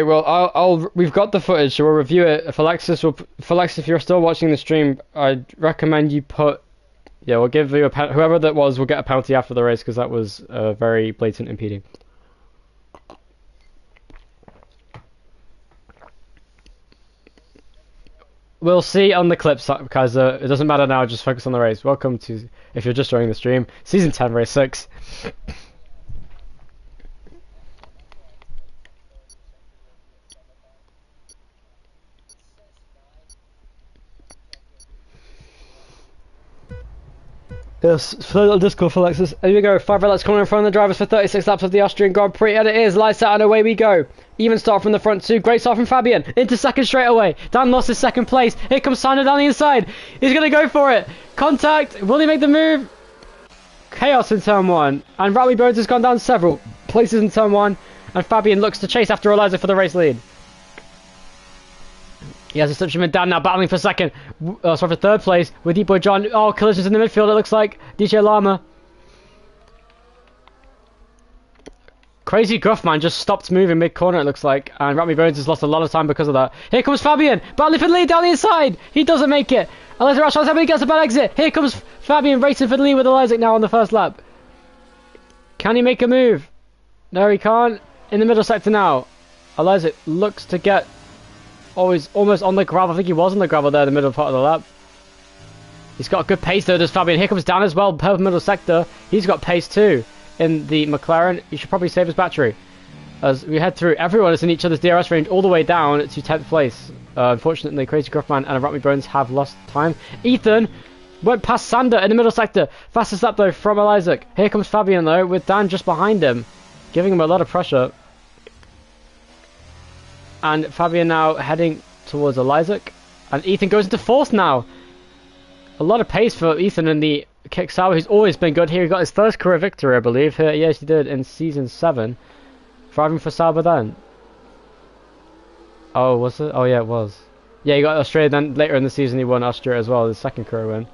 well, we've got the footage, so we'll review it. Alexis, if you're still watching the stream, I'd recommend you we'll give you whoever that was will get a penalty after the race because that was very blatant impeding. We'll see on the clips, because it doesn't matter now, just focus on the race. Welcome to, if you're just joining the stream, Season 10, Race 6. Yes, little Discord for Alexis. Here we go, 5 red lights coming in front of the drivers for 36 laps of the Austrian Grand Prix, and it is lights out and away we go. Even start from the front too. Great start from Fabian. Into second straight away. Dan lost his second place. Here comes Sander down the inside. He's going to go for it. Contact. Will he make the move? Chaos in turn 1. And Rally Bones has gone down several places in turn 1. And Fabian looks to chase after Eliza for the race lead. He has a substitution with Dan now battling for second. For third place with Deep Boy John. Oh, collisions in the midfield it looks like. DJ Lama. Crazy Gruffman just stopped moving mid-corner, it looks like, and Rami Bones has lost a lot of time because of that. Here comes Fabian, battling for the lead down the inside. He doesn't make it. Eliza Rash he gets a bad exit. Here comes Fabian racing for the lead with Eliza now on the first lap. Can he make a move? No, he can't. In the middle sector now. Eliza looks to get almost on the gravel. I think he was on the gravel there in the middle part of the lap. He's got good pace though, does Fabian. Here comes Dan as well, per middle sector. He's got pace too. In the McLaren, he should probably save his battery. As we head through, everyone is in each other's DRS range all the way down to 10th place. Unfortunately, Crazy Gruffman and Rami Bones have lost time. Ethan went past Sander in the middle sector. Fastest lap though from Eliasek. Here comes Fabian though, with Dan just behind him, giving him a lot of pressure. And Fabian now heading towards Eliasek. And Ethan goes into fourth now. A lot of pace for Ethan in the Kick Sauer, who's always been good here. He got his first career victory, I believe. Here, yes, he did in Season 7. Driving for Sauber then. Oh, was it? Oh, yeah, it was. Yeah, he got Australia, then later in the season he won Austria as well, his second career win.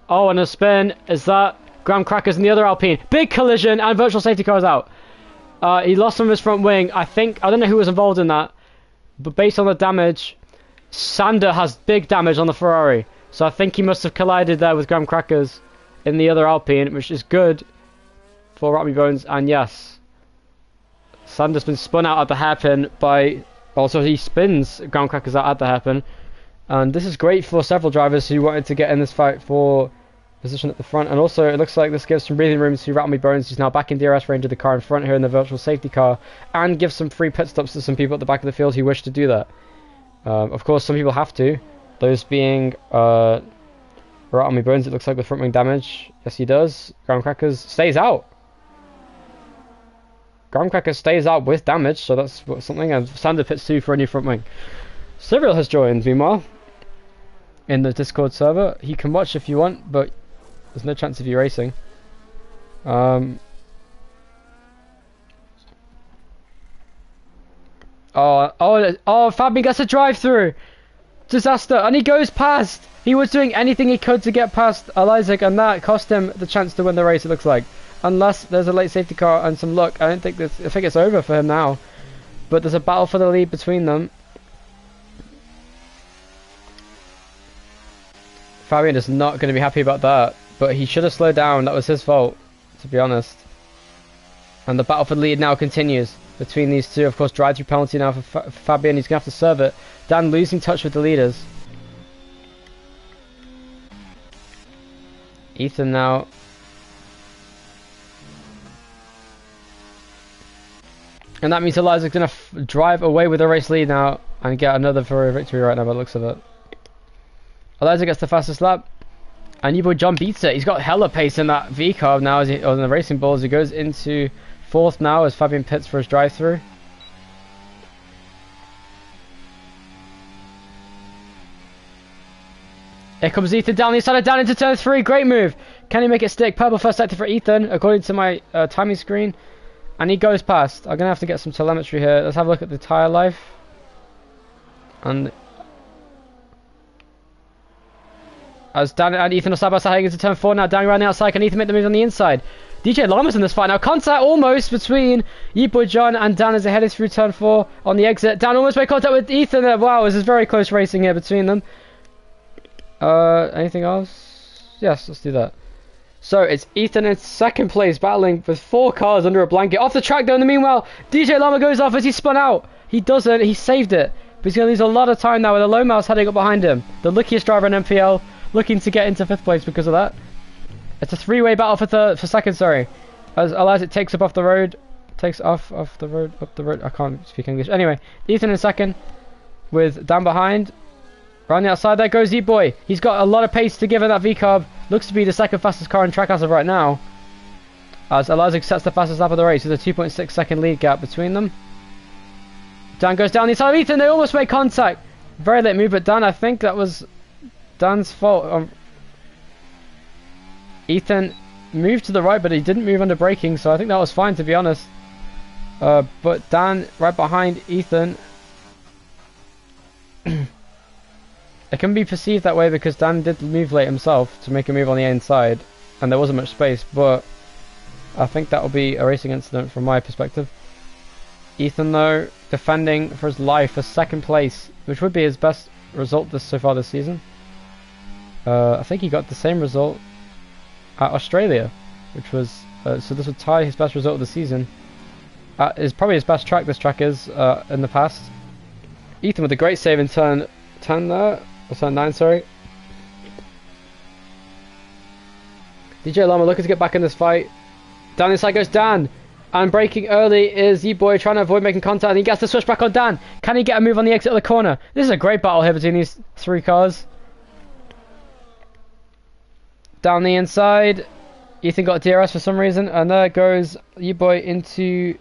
Oh, and a spin. Is that Graham Crackers in the other Alpine? Big collision, and virtual safety car is out. He lost some of his front wing. I don't know who was involved in that, but based on the damage, Sander has big damage on the Ferrari. So I think he must have collided there with Graham Crackers in the other Alpine, which is good for Rami Bones. And yes, Sander's been spun out at the hairpin by... Also, he spins Graham Crackers out at the hairpin. And this is great for several drivers who wanted to get in this fight for position at the front. And also, it looks like this gives some breathing room to Rami Bones, who's now back in DRS range of the car in front here in the virtual safety car. And gives some free pit stops to some people at the back of the field who wish to do that. Of course, some people have to. Those being Rami Bones, it looks like, with front wing damage. Yes, he does. Graham Crackers stays out. Graham Crackers stays out with damage, so that's something. And Sander pits 2 for a new front wing. Cyril has joined, meanwhile. in the Discord server. He can watch if you want, but there's no chance of you racing. Oh, Fabian gets a drive-through. Disaster, and he goes past. He was doing anything he could to get past Isaac, and that cost him the chance to win the race, it looks like. Unless there's a late safety car and some luck. I think it's over for him now. But there's a battle for the lead between them. Fabian is not going to be happy about that, but he should have slowed down. That was his fault, to be honest. And the battle for the lead now continues between these two. Of course, drive-through penalty now for Fabian. He's going to have to serve it. Dan losing touch with the leaders. Ethan now. And that means Eliza's going to drive away with the race lead now and get another Ferrari victory right now by the looks of it. Eliza gets the fastest lap. And your boy John beats it. He's got hella pace in that V-carb now, or in the racing ball, as he goes into 4th now as Fabian pits for his drive-through. Here comes Ethan down the inside, down into turn 3. Great move. Can he make it stick? Purple first sector for Ethan, according to my timing screen. And he goes past. I'm going to have to get some telemetry here. Let's have a look at the tyre life. And as Dan and Ethan are side by side heading into turn 4 now, down around the outside. Can Ethan make the move on the inside? DJ Llama's in this fight now. Contact almost between Yeetboy John and Dan as they headed through turn 4 on the exit. Dan almost made contact with Ethan there. Wow, this is very close racing here between them. Anything else? Yes, let's do that. So it's Ethan in 2nd place, battling with 4 cars under a blanket. Off the track though, in the meanwhile, DJ Llama goes off as he spun out. He doesn't, he saved it. But he's going to lose a lot of time now with a low mouse heading up behind him. The luckiest driver in NPL, looking to get into 5th place because of that. It's a 3-way battle for 2nd, sorry. As Isaac takes up off the road. Takes off the road, up the road. I can't speak English. Anyway, Ethan in 2nd with Dan behind. Around the outside, there goes Yeetboy. He's got a lot of pace to give in that V-carb. Looks to be the 2nd fastest car in track as of right now. As Eliza sets the fastest lap of the race with a 2.6 second lead gap between them. Dan goes down the inside of Ethan. They almost made contact. Very late move, but Dan, I think that was Dan's fault. Ethan moved to the right, but he didn't move under braking, so I think that was fine, to be honest. But Dan right behind Ethan. It can be perceived that way because Dan did move late himself to make a move on the inside, and there wasn't much space, but I think that will be a racing incident from my perspective. Ethan, though, defending for his life for 2nd place, which would be his best result so far this season. I think he got the same result at Australia, which was, so this would tie his best result of the season. Is probably his best track, this track is, in the past. Ethan with a great save in turn 10 there. Or turn 9, sorry. DJ Llama looking to get back in this fight. Down the inside goes Dan. And braking early is Yeetboy trying to avoid making contact. And he gets the switch back on Dan. Can he get a move on the exit of the corner? This is a great battle here between these 3 cars. Down the inside. Ethan got DRS for some reason. And there goes Yeetboy into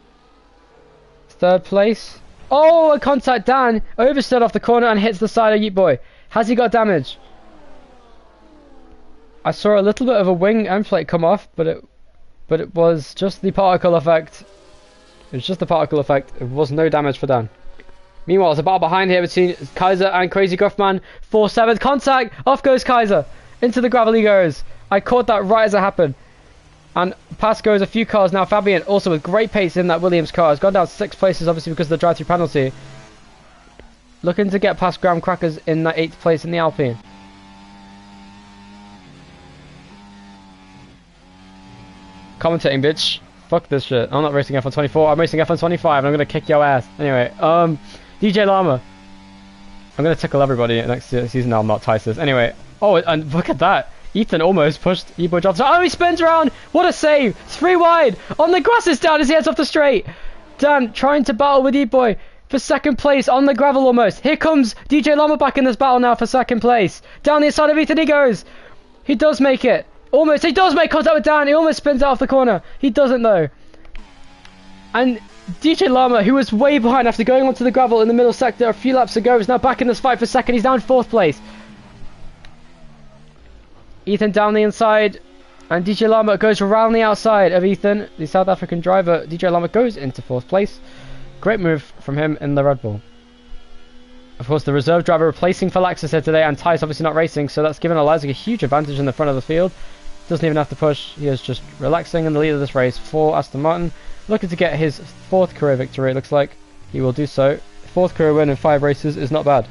3rd place. Oh, a contact. Dan oversteered off the corner and hits the side of Yeetboy. Has he got damage? I saw a little bit of a wing end plate come off, but it was just the particle effect. It was just the particle effect. It was no damage for Dan. Meanwhile, there's a battle behind here between Kaiser and Crazy Gruffman. 4-7 contact. Off goes Kaiser. Into the gravel he goes. I caught that right as it happened. And past goes a few cars now. Fabian also with great pace in that Williams car. Has gone down 6 places obviously because of the drive-through penalty. Looking to get past Graham Crackers in that 8th place in the Alpine. Commentating, bitch. Fuck this shit. I'm not racing F1 24. I'm racing F1 25 and I'm gonna kick your ass. Anyway, DJ Llama. I'm gonna tickle everybody next season. No, I'm not Tysus. Anyway. Oh, and look at that. Ethan almost pushed Yeetboy Johnson. Oh, he spins around. What a save. 3 wide. On the grass is down as he heads off the straight. Dan trying to battle with Yeetboy for 2nd place on the gravel almost. Here comes DJ Llama back in this battle now for 2nd place. Down the inside of Ethan he goes. He does make it. Almost. He does make contact with Dan. He almost spins out of the corner. He doesn't though. And DJ Llama, who was way behind after going onto the gravel in the middle sector a few laps ago, is now back in this fight for 2nd. He's now in 4th place. Ethan down the inside. And DJ Lama goes around the outside of Ethan. The South African driver, DJ Lama, goes into 4th place. Great move from him in the Red Bull. Of course, the reserve driver replacing Falaxis here today, and Ty's obviously not racing, so that's given Eliza a huge advantage in the front of the field. Doesn't even have to push. He is just relaxing in the lead of this race for Aston Martin. Looking to get his 4th career victory, it looks like. He will do so. 4th career win in 5 races is not bad.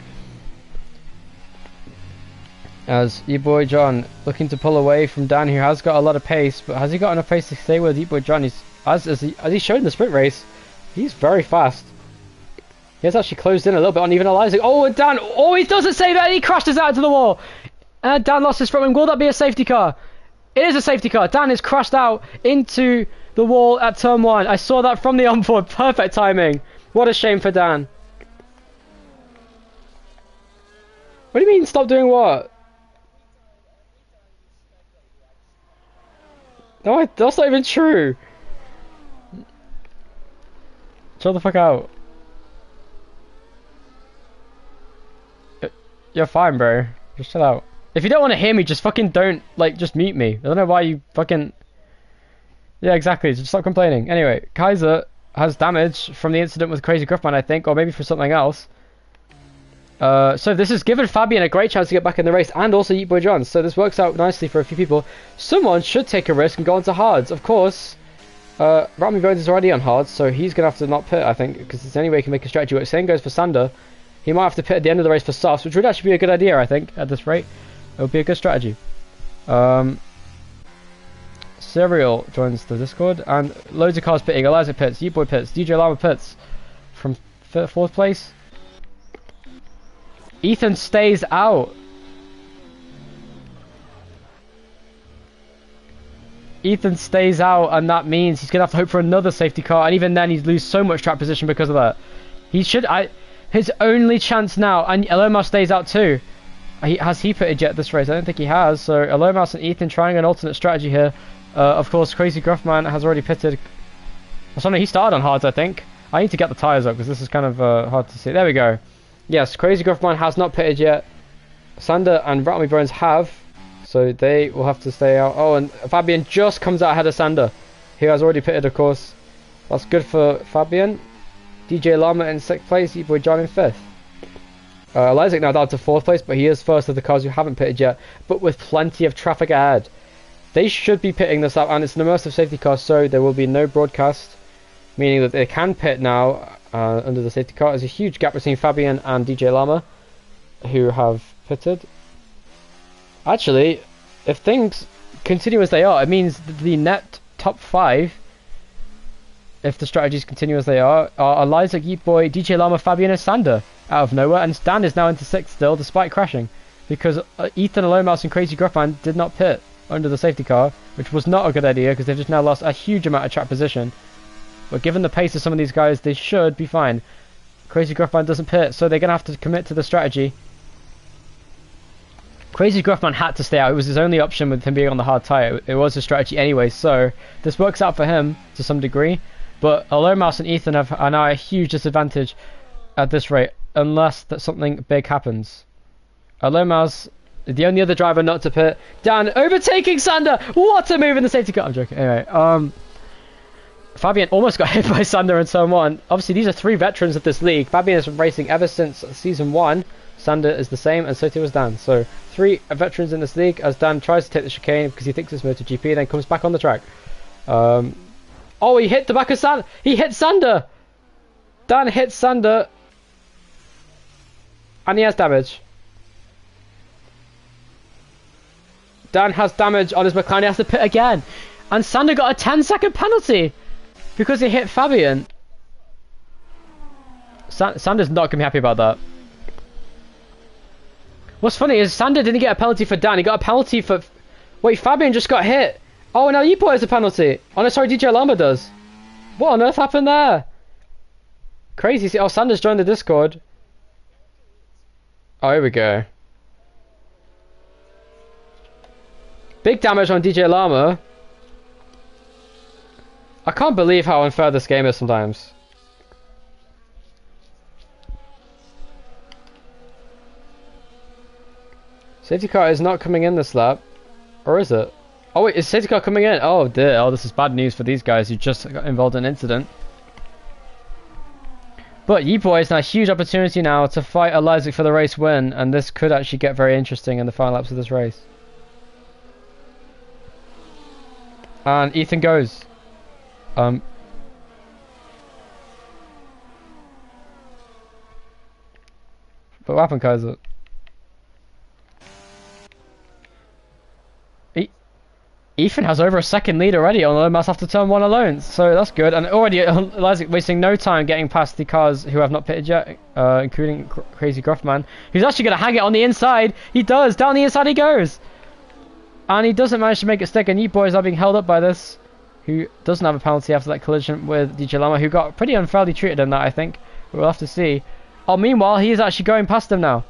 As E-Boy John looking to pull away from Dan, who has got a lot of pace, but has he got enough pace to stay with E-Boy John? He's, as he showed in the sprint race, he's very fast. He has actually closed in a little bit on even Eliza. Oh, and Dan, oh, he doesn't say that, he crashes out into the wall. And Dan lost his front wing. Will that be a safety car? It is a safety car. Dan is crashed out into the wall at turn 1. I saw that from the onboard. Perfect timing. What a shame for Dan. What do you mean, stop doing what? No, that's not even true. Chill the fuck out. You're fine, bro. Just chill out. If you don't want to hear me, just fucking don't, like, just mute me. I don't know why you fucking... Yeah, exactly. Just stop complaining. Anyway, Kaiser has damage from the incident with Crazy Gruffman, I think, or maybe for something else. So this has given Fabian a great chance to get back in the race, and also Yeetboy John, so this works out nicely for a few people. Someone should take a risk and go onto hards. Of course, Rami Bones is already on hards, so he's going to have to not pit, I think, because it's the only way he can make a strategy work. Same goes for Sander. He might have to pit at the end of the race for softs, which would actually be a good idea, I think, at this rate. It would be a good strategy. Serial joins the Discord, and loads of cars pitting. Eliza pits, Yeetboy pits, DJ Lama pits from 4th place. Ethan stays out. Ethan stays out, and that means he's gonna have to hope for another safety car, and even then he'd lose so much track position because of that. He should, his only chance now, and Elomar stays out too. Has he pitted yet this race? I don't think he has. So Elomar and Ethan trying an alternate strategy here. Of course, Crazy Gruffman has already pitted. Oh, no, he started on hards, I think. I need to get the tyres up because this is kind of hard to see. There we go. Yes, Crazy Gruffman has not pitted yet. Sander and Rattlemy Bones have, so they will have to stay out. Oh, and Fabian just comes out ahead of Sander. He has already pitted, of course. That's good for Fabian. DJ Lama in 6th place, E-Boy John in 5th. Eliza now down to 4th place, but he is first of the cars who haven't pitted yet, but with plenty of traffic ahead. They should be pitting this up, and it's an immersive safety car, so there will be no broadcast, meaning that they can pit now under the safety car. There's a huge gap between Fabian and DJ Lama, who have pitted. Actually, if things continue as they are, it means the net top 5, if the strategies continue as they are Eliza, Yeetboy, DJ Lama, Fabian and Sander out of nowhere, and Stan is now into 6th still despite crashing, because Ethan, Alomouse and Crazy Gruffman did not pit under the safety car, which was not a good idea because they've just now lost a huge amount of track position. But given the pace of some of these guys, they should be fine. Crazy Gruffman doesn't pit, so they're going to have to commit to the strategy. Crazy Gruffman had to stay out. It was his only option with him being on the hard tyre. It was his strategy anyway, so this works out for him to some degree. But Alomouse and Ethan are now at a huge disadvantage at this rate, unless that something big happens. Alomouse, the only other driver not to pit. Dan overtaking Sander. What a move in the safety car. I'm joking. Anyway, Fabian almost got hit by Sander and so on. Obviously, these are 3 veterans of this league. Fabian has been racing ever since season 1. Sander is the same, and so too is Dan. So 3 veterans in this league, as Dan tries to take the chicane because he thinks it's MotoGP, then comes back on the track. Oh, he hit the back of Sander. He hit Sander. Dan hits Sander, and he has damage. Dan has damage on his McLaren. He has to pit again, and Sander got a 10-second penalty because he hit Fabian. Sander's not gonna be happy about that. What's funny is Sander didn't get a penalty for Dan. He got a penalty for... Wait, Fabian just got hit. Oh, now Yeetboy has a penalty. Oh no, sorry, DJ Lama does. What on earth happened there? Crazy. Oh, Sander's joined the Discord. Oh, here we go. Big damage on DJ Lama. I can't believe how unfair this game is sometimes. Safety car is not coming in this lap. Or is it? Oh wait, is safety car coming in? Oh dear, oh this is bad news for these guys who just got involved in an incident. But Ye Boys now a huge opportunity now to fight Elizik for the race win, and this could actually get very interesting in the final laps of this race. And Ethan goes. But what happened, Kaiser? Ethan has over a second lead already on the mass after turn 1 alone, so that's good. And already Elizik wasting no time getting past the cars who have not pitted yet, including Crazy Gruffman, who's actually going to hang it on the inside. He does, down the inside he goes. And he doesn't manage to make it stick, and Ye Boys are being held up by this, who doesn't have a penalty after that collision with DJ Lama, who got pretty unfairly treated in that, I think. We'll have to see. Oh, meanwhile, he is actually going past him now.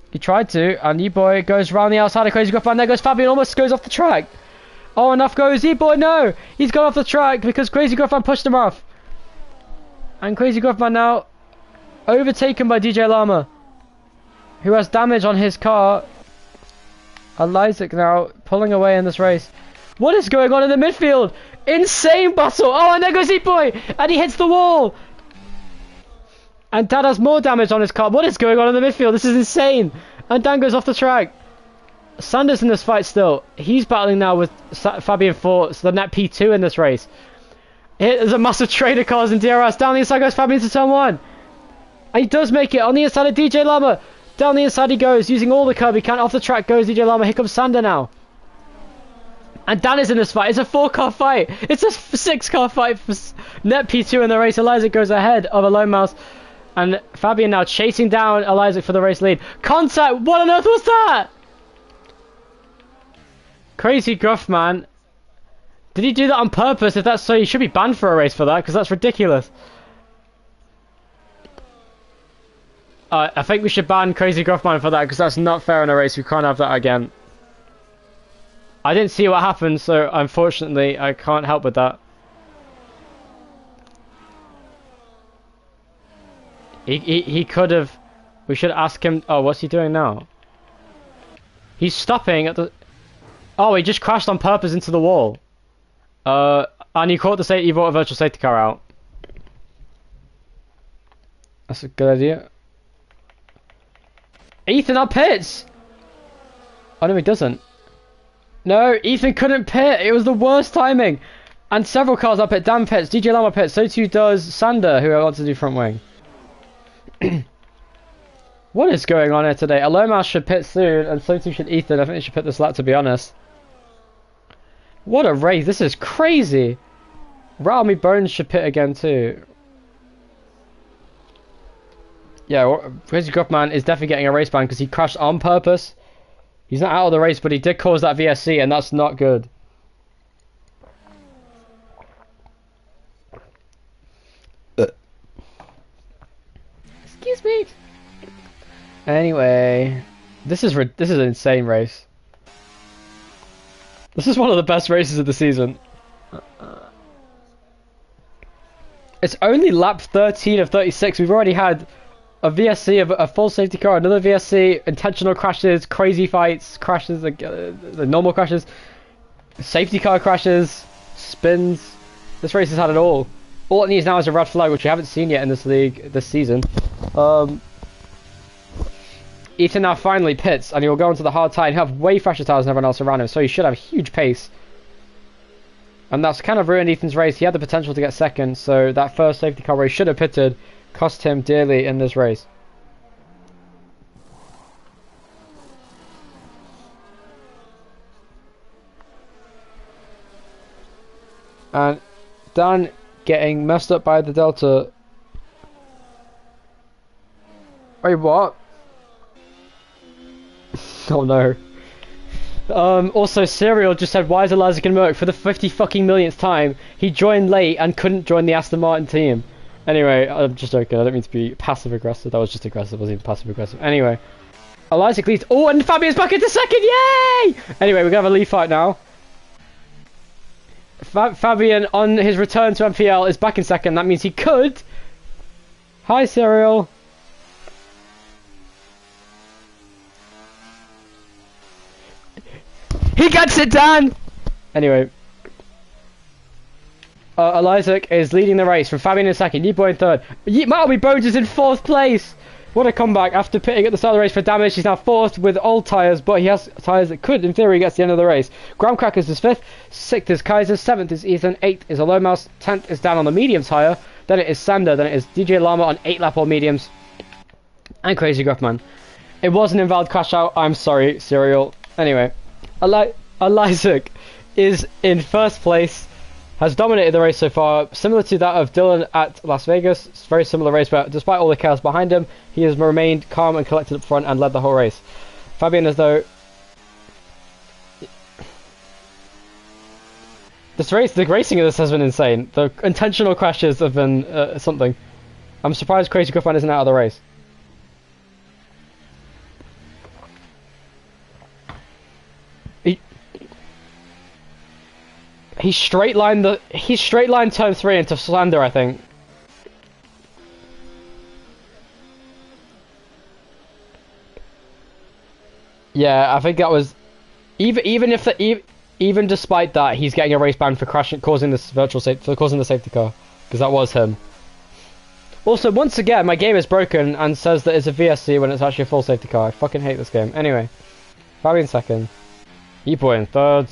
He tried to, and Ye Boy goes round the outside of Crazy Gruffman. There goes Fabian, almost goes off the track. Oh, enough goes Ye Boy, no! He's gone off the track because Crazy Gruffman pushed him off. And Crazy Gruffman now overtaken by DJ Lama, who has damage on his car. Elizik now pulling away in this race. What is going on in the midfield? Insane battle! Oh, and there goes Ye Boy! And he hits the wall! And Dan has more damage on his car. What is going on in the midfield? This is insane! And Dan goes off the track. Sanders in this fight still. He's battling now with Fabian for the net P2 in this race. There's a massive train of cars in DRS. Down the inside goes Fabian to turn 1. And he does make it on the inside of DJ Lama. Down the inside he goes, using all the curb he can. Off the track goes DJ Lama. Here comes Sander now. And Dan is in this fight. It's a 4-car fight. It's a 6-car fight for net P2 in the race. Elizik goes ahead of Alone Mouse. And Fabian now chasing down Elizik for the race lead. Contact! What on earth was that? Crazy Gruffman. Did he do that on purpose? If that's so, he should be banned for a race for that, because that's ridiculous. I think we should ban Crazy Gruffman for that, because that's not fair in a race. We can't have that again. I didn't see what happened, so unfortunately I can't help with that. He could have... We should ask him... Oh, what's he doing now? He's stopping at the... Oh, he just crashed on purpose into the wall. And he caught the safety, he brought a virtual safety car out. That's a good idea. Ethan up pits! Oh no, he doesn't. No, Ethan couldn't pit. It was the worst timing. And several cars up pit. Dan pits, DJ Lama pits. So too does Sander, who wants to do front wing. What is going on here today? Alomas should pit soon, and so too should Ethan. I think they should pit this lap, to be honest. What a race. This is crazy. Rattle Me Bones should pit again too. Yeah, Crazy Gruffman is definitely getting a race ban because he crashed on purpose. He's not out of the race, but he did cause that VSC, and that's not good. Excuse me. Anyway, this is an insane race. This is one of the best races of the season. It's only lap 13 of 36. We've already had a VSC of a full safety car, another VSC, intentional crashes, crazy fights, crashes, the normal crashes, safety car crashes, spins. This race has had it all. All it needs now is a red flag, which we haven't seen yet in this league this season. Ethan now finally pits, and he will go into the hard tire and have way fresher tires than everyone else around him, so he should have huge pace. And that's kind of ruined Ethan's race. He had the potential to get second, so that first safety car where he should have pitted cost him dearly in this race. And Dan getting messed up by the Delta. Wait, what? Oh no. Also, Serial just said, why is Eliza gonna work for the 50 fucking millionth time? He joined late and couldn't join the Aston Martin team. Anyway, I'm just joking. I don't mean to be passive aggressive. That was just aggressive. It wasn't even passive aggressive. Anyway, Eliza leads. Oh, and Fabian's back into second. Yay! Anyway, we're gonna have a lead fight now. Fabian on his return to NPL is back in second. That means he could. Hi, Serial. He He gets it, Dan! Anyway. Elizac is leading the race from Fabian in second, Yeetboy in third. Marty Bones is in fourth place! What a comeback. After pitting at the start of the race for damage, he's now fourth with old tyres, but he has tyres that could, in theory, get to the end of the race. Graham Crackers is fifth, sixth is Kaiser, seventh is Ethan, eighth is Alone Mouse, 10th is Dan on the medium tyre, then it is Sander, then it is DJ Llama on 8 lap all mediums, and Crazy Gruffman. It was an invalid crash out, I'm sorry, Serial. Anyway, Elizac is in first place, has dominated the race so far, similar to that of Dylan at Las Vegas. It's a very similar race, but despite all the chaos behind him, he has remained calm and collected up front and led the whole race. Fabian, as though the racing of this has been insane. The intentional crashes have been something. I'm surprised Crazy Gruffman isn't out of the race. He straight lined turn 3 into Slander, I think. Yeah, I think that was even despite that, he's getting a race ban for causing the safety car, because that was him. Also, once again, my game is broken and says that it's a VSC when it's actually a full safety car. I fucking hate this game. Anyway, Fabian second, Yeetboy in third.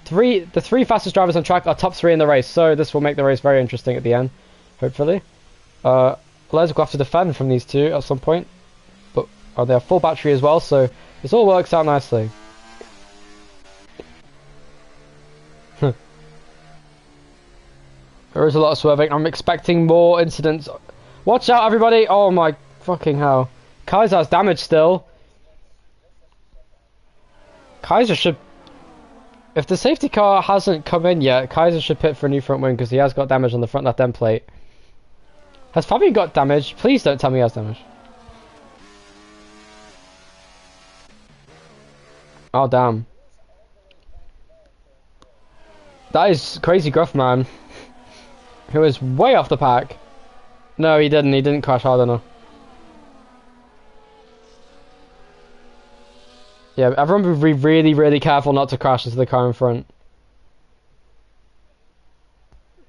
The three fastest drivers on track are top 3 in the race, so this will make the race very interesting at the end, hopefully. Elizac will have to defend from these two at some point, but they have full battery as well, so this all works out nicely. There is a lot of swerving. I'm expecting more incidents. Watch out, everybody! Oh my fucking hell. Kaiser has damage still. Kaiser should... If the safety car hasn't come in yet, Kaiser should pit for a new front wing because he has got damage on the front left end plate. Has Fabian got damage? Please don't tell me he has damage. Oh damn. That is Crazy Gruffman, who is way off the pack. No, he didn't crash hard enough. Yeah, everyone be really, really careful not to crash into the car in front.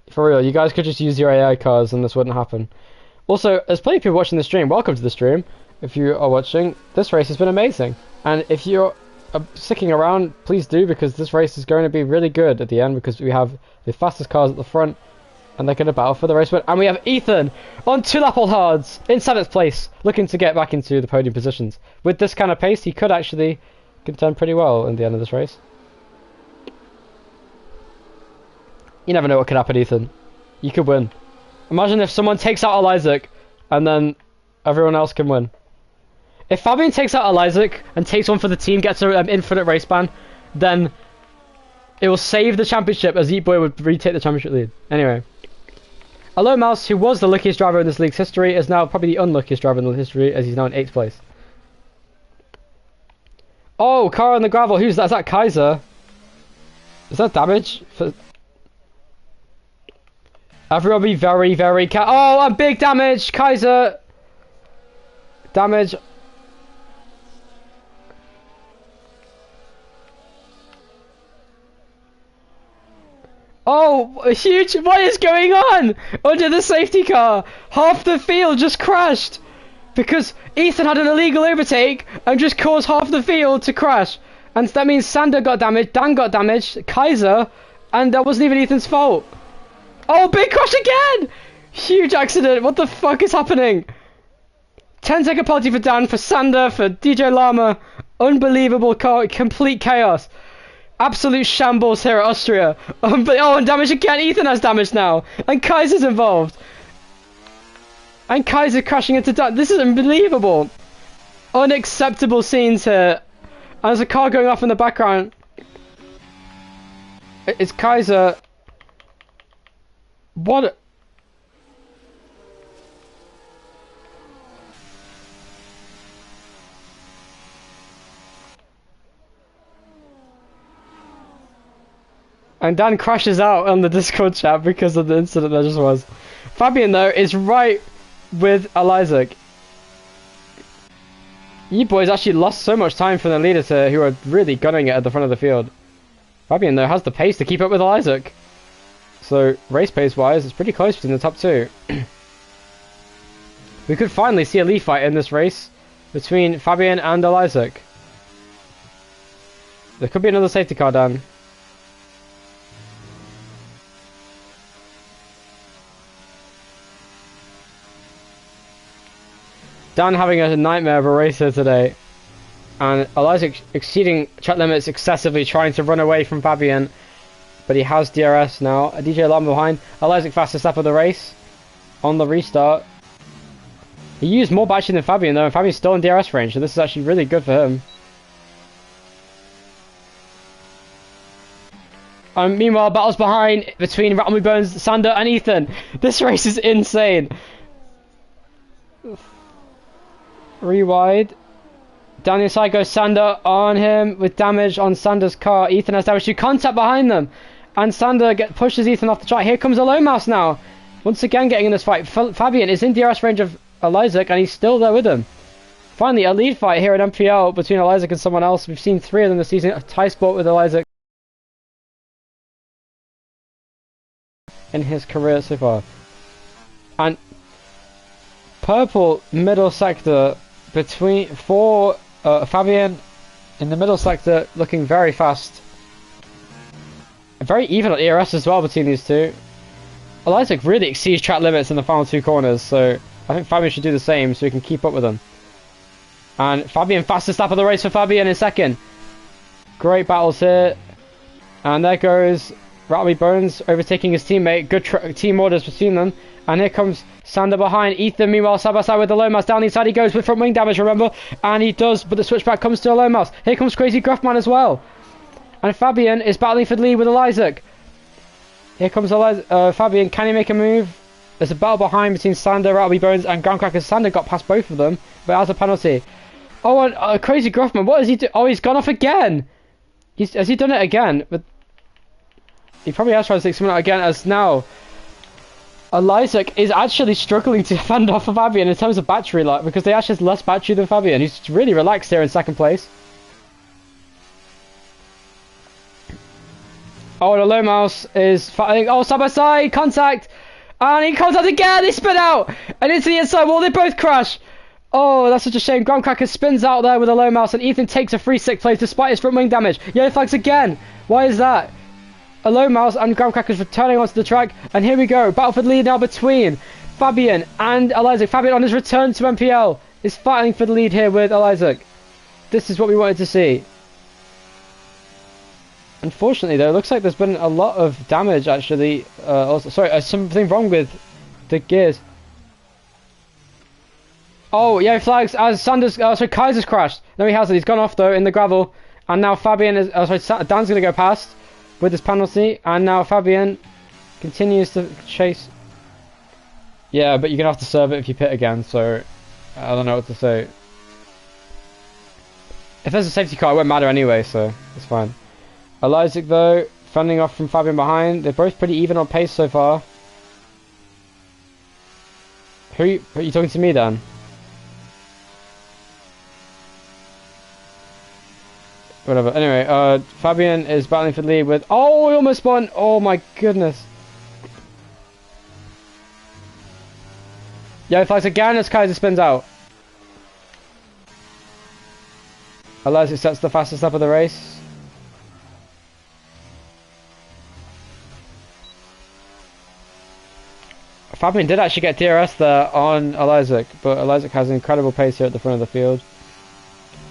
For real, you guys could just use your AI cars and this wouldn't happen. Also, there's plenty of people watching the stream. Welcome to the stream. If you are watching, this race has been amazing. And if you're sticking around, please do, because this race is going to be really good at the end, because we have the fastest cars at the front and they're going to battle for the race win. And we have Ethan on 2 lap all hards in 7th place, looking to get back into the podium positions. With this kind of pace, he could actually contend pretty well in the end of this race. You never know what could happen, Ethan. You could win. Imagine if someone takes out Elizac and then everyone else can win. If Fabian takes out Elizac and takes one for the team, gets an infinite race ban, then it will save the championship as Yeetboy would retake the championship lead. Anyway. Alone Mouse, who was the luckiest driver in this league's history, is now probably the unluckiest driver in the history, as he's now in 8th place. Oh, car on the gravel. Who's that? Is that Kaiser? Is that damage? Everyone be very, very oh, and big damage! Kaiser! Damage. Oh, huge! What is going on? Under the safety car, half the field just crashed because Ethan had an illegal overtake and just caused half the field to crash. And that means Sander got damaged, Dan got damaged, Kaiser, and that wasn't even Ethan's fault. Oh, big crash again! Huge accident. What the fuck is happening? 10-second penalty for Dan, for Sander, for DJ Llama. Unbelievable car, complete chaos. Absolute shambles here at Austria. Oh, and damage again. Ethan has damage now. And Kaiser's involved. And Kaiser crashing into Dan. This is unbelievable. Unacceptable scenes here. And there's a car going off in the background. It's Kaiser. What? And Dan crashes out on the Discord chat because of the incident there just was. Fabian, though, is right with Elizac. You boys actually lost so much time from the leaders here who are really gunning it at the front of the field. Fabian, though, has the pace to keep up with Isaac. So, race pace-wise, it's pretty close between the top two. We could finally see a lead fight in this race between Fabian and Isaac. There could be another safety car, Dan. Dan having a nightmare of a racer today. And Isaac exceeding track limits excessively, trying to run away from Fabian. But he has DRS now. A DJ alarm behind. Isaac fastest lap of the race. On the restart. He used more battery than Fabian though, and Fabian's still in DRS range, so this is actually really good for him. Meanwhile, battles behind between Rattlemy Bones, Sander and Ethan. This race is insane. Rewind. Down the inside goes Sander on him with damage on Sander's car. Ethan has damage to contact behind them. And Sander pushes Ethan off the track. Here comes a low mouse now. Once again getting in this fight. Fabian is in DRS range of Isaac and he's still there with him. Finally, a lead fight here at NPL between Isaac and someone else. We've seen 3 of them this season. A tie sport with Isaac in his career so far. And purple middle sector between Fabian in the middle sector looking very fast. Very even at ERS as well between these two. Isaac really exceeds track limits in the final 2 corners, so I think Fabian should do the same so he can keep up with them. And Fabian, fastest lap of the race for Fabian in second. Great battles here. And there goes Rattlemy Bones overtaking his teammate. Good team orders between them. And here comes Sander behind. Ethan, meanwhile, side by side with the low mouse. Down the inside he goes with front wing damage, remember? And he does, but the switchback comes to a low mouse. Here comes Crazy Gruffman as well. And Fabian is battling for the lead with Isaac. Here comes Fabian. Can he make a move? There's a battle behind between Sander, Rattlemy Bones, and Groundcracker. Sander got past both of them, but has a penalty. Oh, and Crazy Gruffman, what is he do? Oh, he's gone off again. Has he done it again? But he probably has tried to take someone out again, as now Isaac is actually struggling to fend off of Fabian in terms of battery life, because they actually have less battery than Fabian. He's really relaxed here in second place. Oh, and a low mouse is fighting. Oh, side by side, contact. And he contact again, he spin out. And into the inside wall, they both crash. Oh, that's such a shame. Groundcracker spins out there with a low mouse, and Ethan takes a free 6th place despite his front wing damage. Yellow flags again. Why is that? A low mouse and Groundcracker's returning onto the track. And here we go. Battle for the lead now between Fabian and Isaac. Fabian on his return to NPL is fighting for the lead here with Isaac. This is what we wanted to see. Unfortunately, though, it looks like there's been a lot of damage, actually. Also, sorry, something wrong with the gears. Oh, yeah, flags as Sanders. Sorry, Kaiser's crashed. No, he hasn't. He's gone off, though, in the gravel. And now Fabian is. Sorry, Dan's going to go past with his penalty. And now Fabian continues to chase. Yeah, but you're going to have to serve it if you pit again, so I don't know what to say. If there's a safety car, it won't matter anyway, so it's fine. Isaac, though, fending off from Fabian behind. They're both pretty even on pace so far. Who are you talking to me, Dan? Whatever. Anyway, Fabian is battling for the lead with... Oh, he almost spun! Oh my goodness. Yeah, he flies again as Kaiser spins out. Isaac sets the fastest lap of the race. Fabian did actually get DRS there on Isaac, but Isaac has an incredible pace here at the front of the field.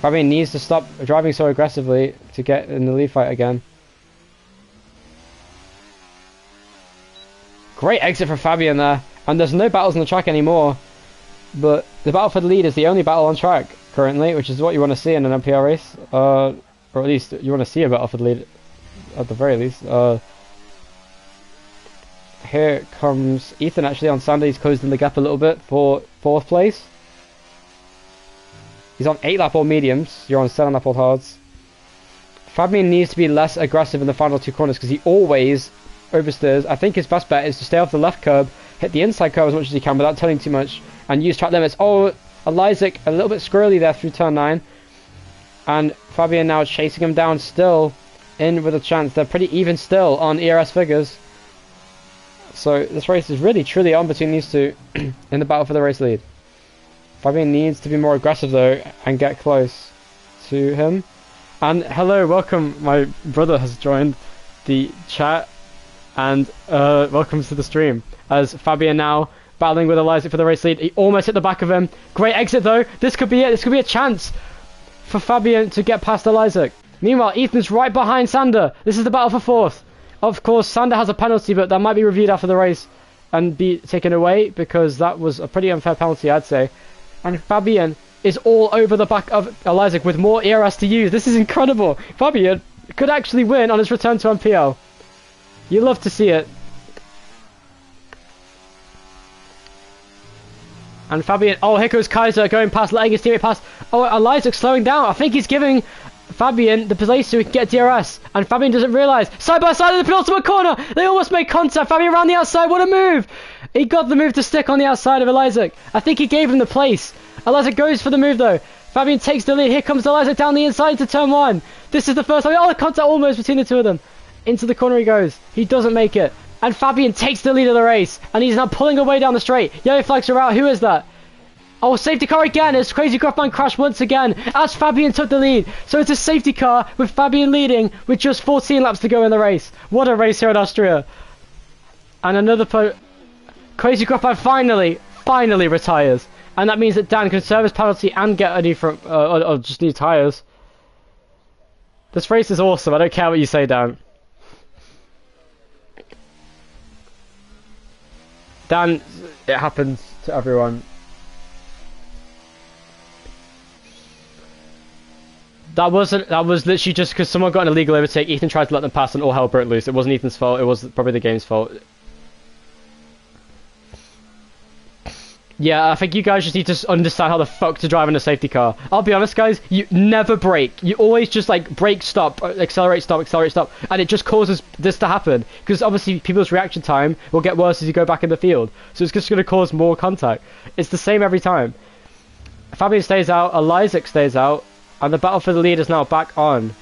Fabian needs to stop driving so aggressively to get in the lead fight again. Great exit from Fabian there, and there's no battles on the track anymore, but the battle for the lead is the only battle on track currently, which is what you want to see in an NPL race, or at least you want to see a battle for the lead at the very least. Here comes Ethan actually on Sander. He's closing the gap a little bit for 4th place. He's on 8 lap all mediums. You're on 7 lap all hards. Fabian needs to be less aggressive in the final 2 corners because he always oversteers. I think his best bet is to stay off the left curb, hit the inside curb as much as he can without turning too much, and use track limits. Oh, Isaac a little bit squirrely there through turn 9. And Fabian now chasing him down still. in with a chance. They're pretty even still on ERS figures. So this race is really truly on between these two in the battle for the race lead. Fabian needs to be more aggressive though and get close to him. And hello, welcome, my brother has joined the chat, and welcome to the stream. As Fabian now battling with Isaac for the race lead. He almost hit the back of him. Great exit though. This could be it. This could be a chance for Fabian to get past Isaac. Meanwhile, Ethan's right behind Sander. This is the battle for fourth. Of course, Sander has a penalty, but that might be reviewed after the race and be taken away, because that was a pretty unfair penalty, I'd say. And Fabian is all over the back of Isaac with more ERS to use. This is incredible. Fabian could actually win on his return to NPL. You love to see it. And Fabian, oh, here goes Kaiser going past, letting his teammate pass. Oh, Isaac slowing down. I think he's giving Fabian the place so he can get DRS. And Fabian doesn't realise. Side by side in the penultimate corner. They almost made contact. Fabian around the outside. What a move. He got the move to stick on the outside of Isaac. I think he gave him the place. Isaac goes for the move though. Fabian takes the lead. Here comes Isaac down the inside into turn one. This is the first time. Oh, the contact almost between the two of them. Into the corner he goes. He doesn't make it. And Fabian takes the lead of the race. And he's now pulling away down the straight. Yellow flags are out. Who is that? Oh, safety car again. It's Crazy Gruffman crashed once again as Fabian took the lead. So it's a safety car with Fabian leading with just 14 laps to go in the race. What a race here in Austria. And another Crazy Gruffman finally retires. And that means that Dan can serve his penalty and get a new front, or just new tyres. This race is awesome. I don't care what you say, Dan. Dan, it happens to everyone. That was literally just because someone got an illegal overtake. Ethan tried to let them pass and all hell broke loose. It wasn't Ethan's fault. It was probably the game's fault. Yeah, I think you guys just need to understand how the fuck to drive in a safety car. I'll be honest, guys. You never brake. You always just like brake, stop, accelerate, stop, and it just causes this to happen. Because obviously people's reaction time will get worse as you go back in the field. So it's just going to cause more contact. It's the same every time. Fabian stays out. Isaac stays out. And the battle for the lead is now back on.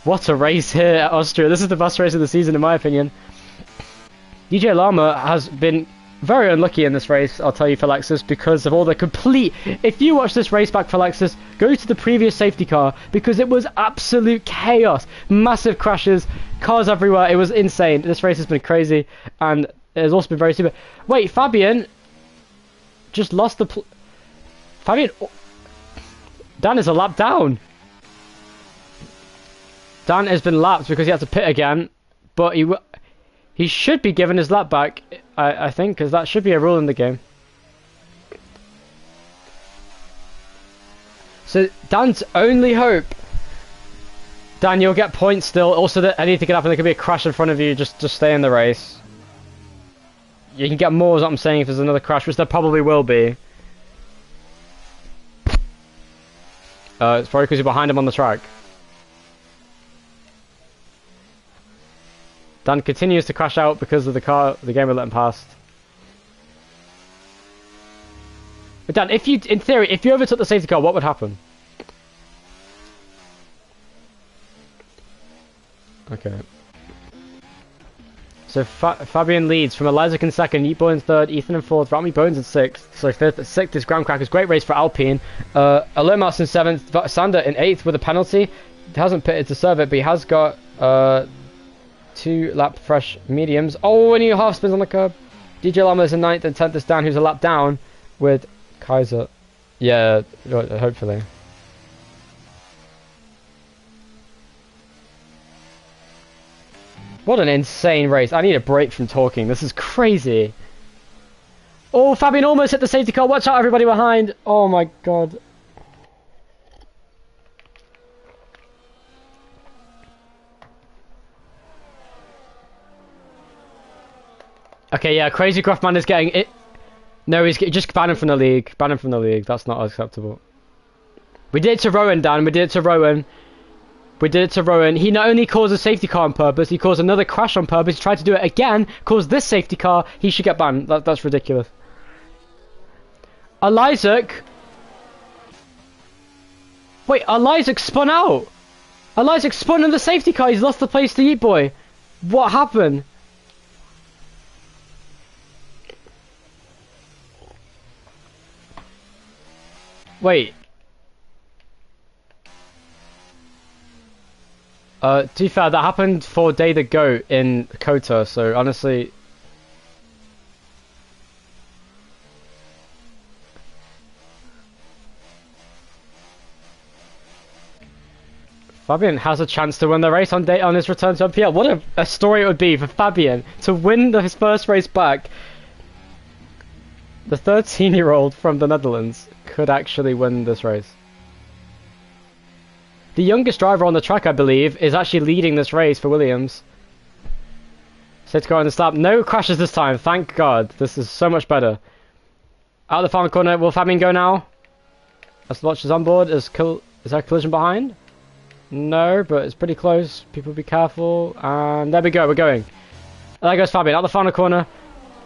What a race here at Austria. This is the best race of the season in my opinion. DJ Llama has been very unlucky in this race, I'll tell you, for Lexus, because of all the complete... If you watch this race back for Lexus, go to the previous safety car, because it was absolute chaos. Massive crashes, cars everywhere. It was insane. This race has been crazy, and it has also been very stupid. Wait, Fabian just lost the... Fabian... Dan is a lap down. Dan has been lapped because he had to pit again, but he should be given his lap back, I think, because that should be a rule in the game. So Dan's only hope. Dan, you'll get points still. Also, that anything can happen. There could be a crash in front of you. Just stay in the race. You can get more, is what I'm saying, if there's another crash, which there probably will be. It's probably because you're behind him on the track. Dan continues to crash out because of the car. The game will let him past. But Dan, if you, in theory, if you overtook the safety car, what would happen? Okay. So Fabian leads from Isaac in second, Yeetboy in third, Ethan in fourth, Rami Bones in sixth. So fifth, sixth is Graham Crackers. Great race for Alpine. Alomas in seventh, Sander in eighth with a penalty. He hasn't pitted to serve it, but he has got 2 lap fresh mediums. Oh, and he half spins on the curb. DJ Llama is in ninth, and 10th is Dan, who's a lap down with Kaiser. Yeah, hopefully. What an insane race. I need a break from talking. This is crazy. Oh, Fabian almost hit the safety car. Watch out, everybody behind. Oh my god. Okay, yeah, Crazy Gruffman is getting it. No, he's just ban him from the league. Ban him from the league. That's not acceptable. We did it to Rowan, Dan. We did it to Rowan. We did it to Rowan. He not only caused a safety car on purpose, he caused another crash on purpose. He tried to do it again, caused this safety car. He should get banned. That's ridiculous. Isaac. Wait, Isaac spun out. Elijah spun in the safety car. He's lost the place to Yeet Boy. What happened? Wait. To be fair, that happened 4 days ago in Kota, so honestly... Fabian has a chance to win the race on his return to NPL. What a story it would be for Fabian to win his first race back. The 13-year-old from the Netherlands could actually win this race. The youngest driver on the track, I believe, is actually leading this race for Williams. Set to go on the slap. No crashes this time, thank God. This is so much better. Out of the final corner, will Fabian go now? As Lodge is on board. Is there a collision behind? No, but it's pretty close. People be careful. And there we go, we're going. There goes Fabian, out the final corner.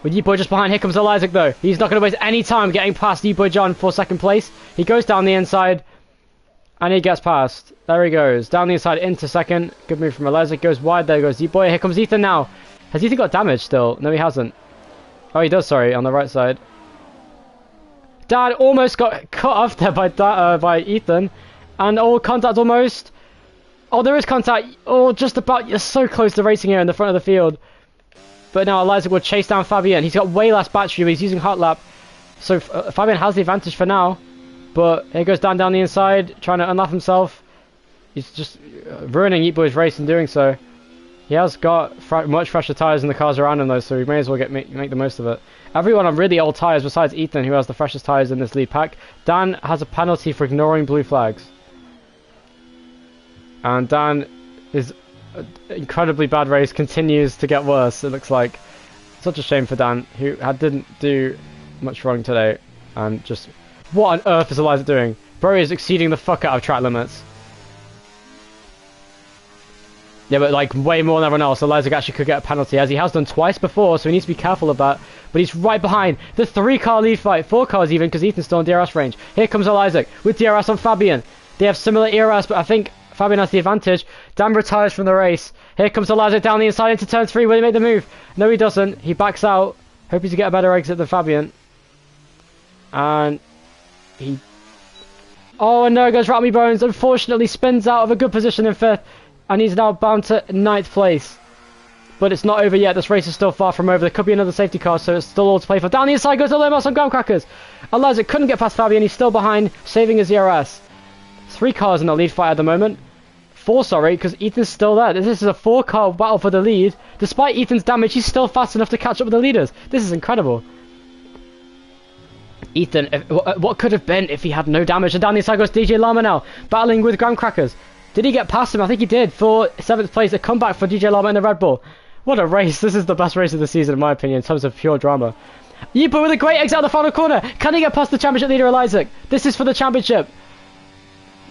With Yeet Boy just behind. Here comes Isaac though. He's not going to waste any time getting past Yeet Boy John for second place. He goes down the inside. And he gets past. There he goes. Down the inside into second. Good move from Isaac. Goes wide. There goes Yeet Boy. Here comes Ethan now. Has Ethan got damage still? No, he hasn't. Oh, he does, sorry. On the right side. Dan almost got cut off there by Ethan. And all contact almost. Oh, there is contact. Oh, just about. You're so close to racing here in the front of the field. But now Isaac will chase down Fabian. He's got way less battery, but he's using hot lap. So Fabian has the advantage for now. But here goes Dan down the inside, trying to unlap himself. He's just ruining Yeet Boy's race in doing so. He has got much fresher tyres than the cars around him though, so he may as well make the most of it. Everyone on really old tyres besides Ethan, who has the freshest tyres in this lead pack. Dan has a penalty for ignoring blue flags. And Dan is incredibly bad race, continues to get worse, it looks like. Such a shame for Dan, who didn't do much wrong today. And just, what on earth is Eliza doing? Bro is exceeding the fuck out of track limits. Yeah, but like way more than everyone else. Eliza actually could get a penalty, as he has done twice before, so he needs to be careful of that. But he's right behind the 3-car lead fight, 4 cars even, because Ethan's still in DRS range. Here comes Eliza with DRS on Fabian. They have similar ERS, but I think Fabian has the advantage. Dan retires from the race. Here comes Eliza down the inside into turn 3. Will he make the move? No, he doesn't. He backs out, hoping to get a better exit than Fabian. And he... Oh, and no, goes Ratmy Bones. Unfortunately, spins out of a good position in 5th. And he's now bound to 9th place. But it's not over yet. This race is still far from over. There could be another safety car, so it's still all to play for. Down the inside goes Lemos on Graham Crackers. Eliza couldn't get past Fabian. He's still behind, saving his ERS. 3 cars in the lead fight at the moment. 4, sorry, because Ethan's still there. This is a 4-car battle for the lead. Despite Ethan's damage, he's still fast enough to catch up with the leaders. This is incredible. Ethan, what could have been if he had no damage? And down the inside goes DJ Lama now, battling with Graham Crackers. Did he get past him? I think he did. For 7th place, a comeback for DJ Lama in the Red Bull. What a race. This is the best race of the season, in my opinion, in terms of pure drama. Yeepa with a great exit out the final corner. Can he get past the championship leader, Eliza? This is for the championship.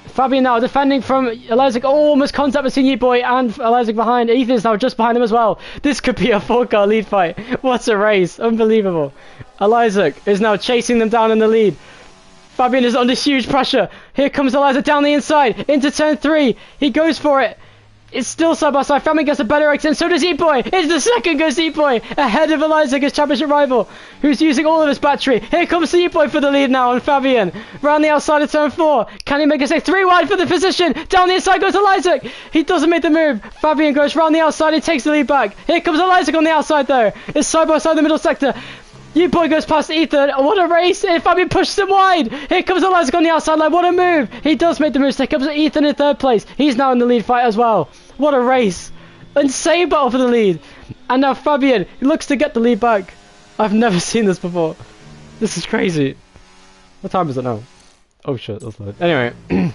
Fabian now defending from Eliza. Oh, almost contact between Yeet Boy and Eliza behind. Ethan's now just behind him as well. This could be a 4-car lead fight. What a race. Unbelievable. Eliza is now chasing them down in the lead. Fabian is under huge pressure. Here comes Eliza down the inside into turn 3. He goes for it. It's still side by side. Fabian gets a better exit, and so does Yeet Boy. It's the second goes Yeet Boy ahead of Eliza, his championship rival, who's using all of his battery. Here comes Yeet Boy for the lead now, and Fabian round the outside of turn 4. Can he make a save? 3 wide for the position. Down the inside goes Eliza. He doesn't make the move. Fabian goes round the outside and takes the lead back. Here comes Eliza on the outside though. It's side by side in the middle sector. Yeet Boy goes past Ethan. What a race. Fabian pushes him wide. Here comes Eliza on the outside line. What a move. He does make the move. Here comes Ethan in 3rd place. He's now in the lead fight as well. What a race. Insane battle for the lead. And now Fabian looks to get the lead back. I've never seen this before. This is crazy. What time is it now? Oh shit, that's loud. Anyway.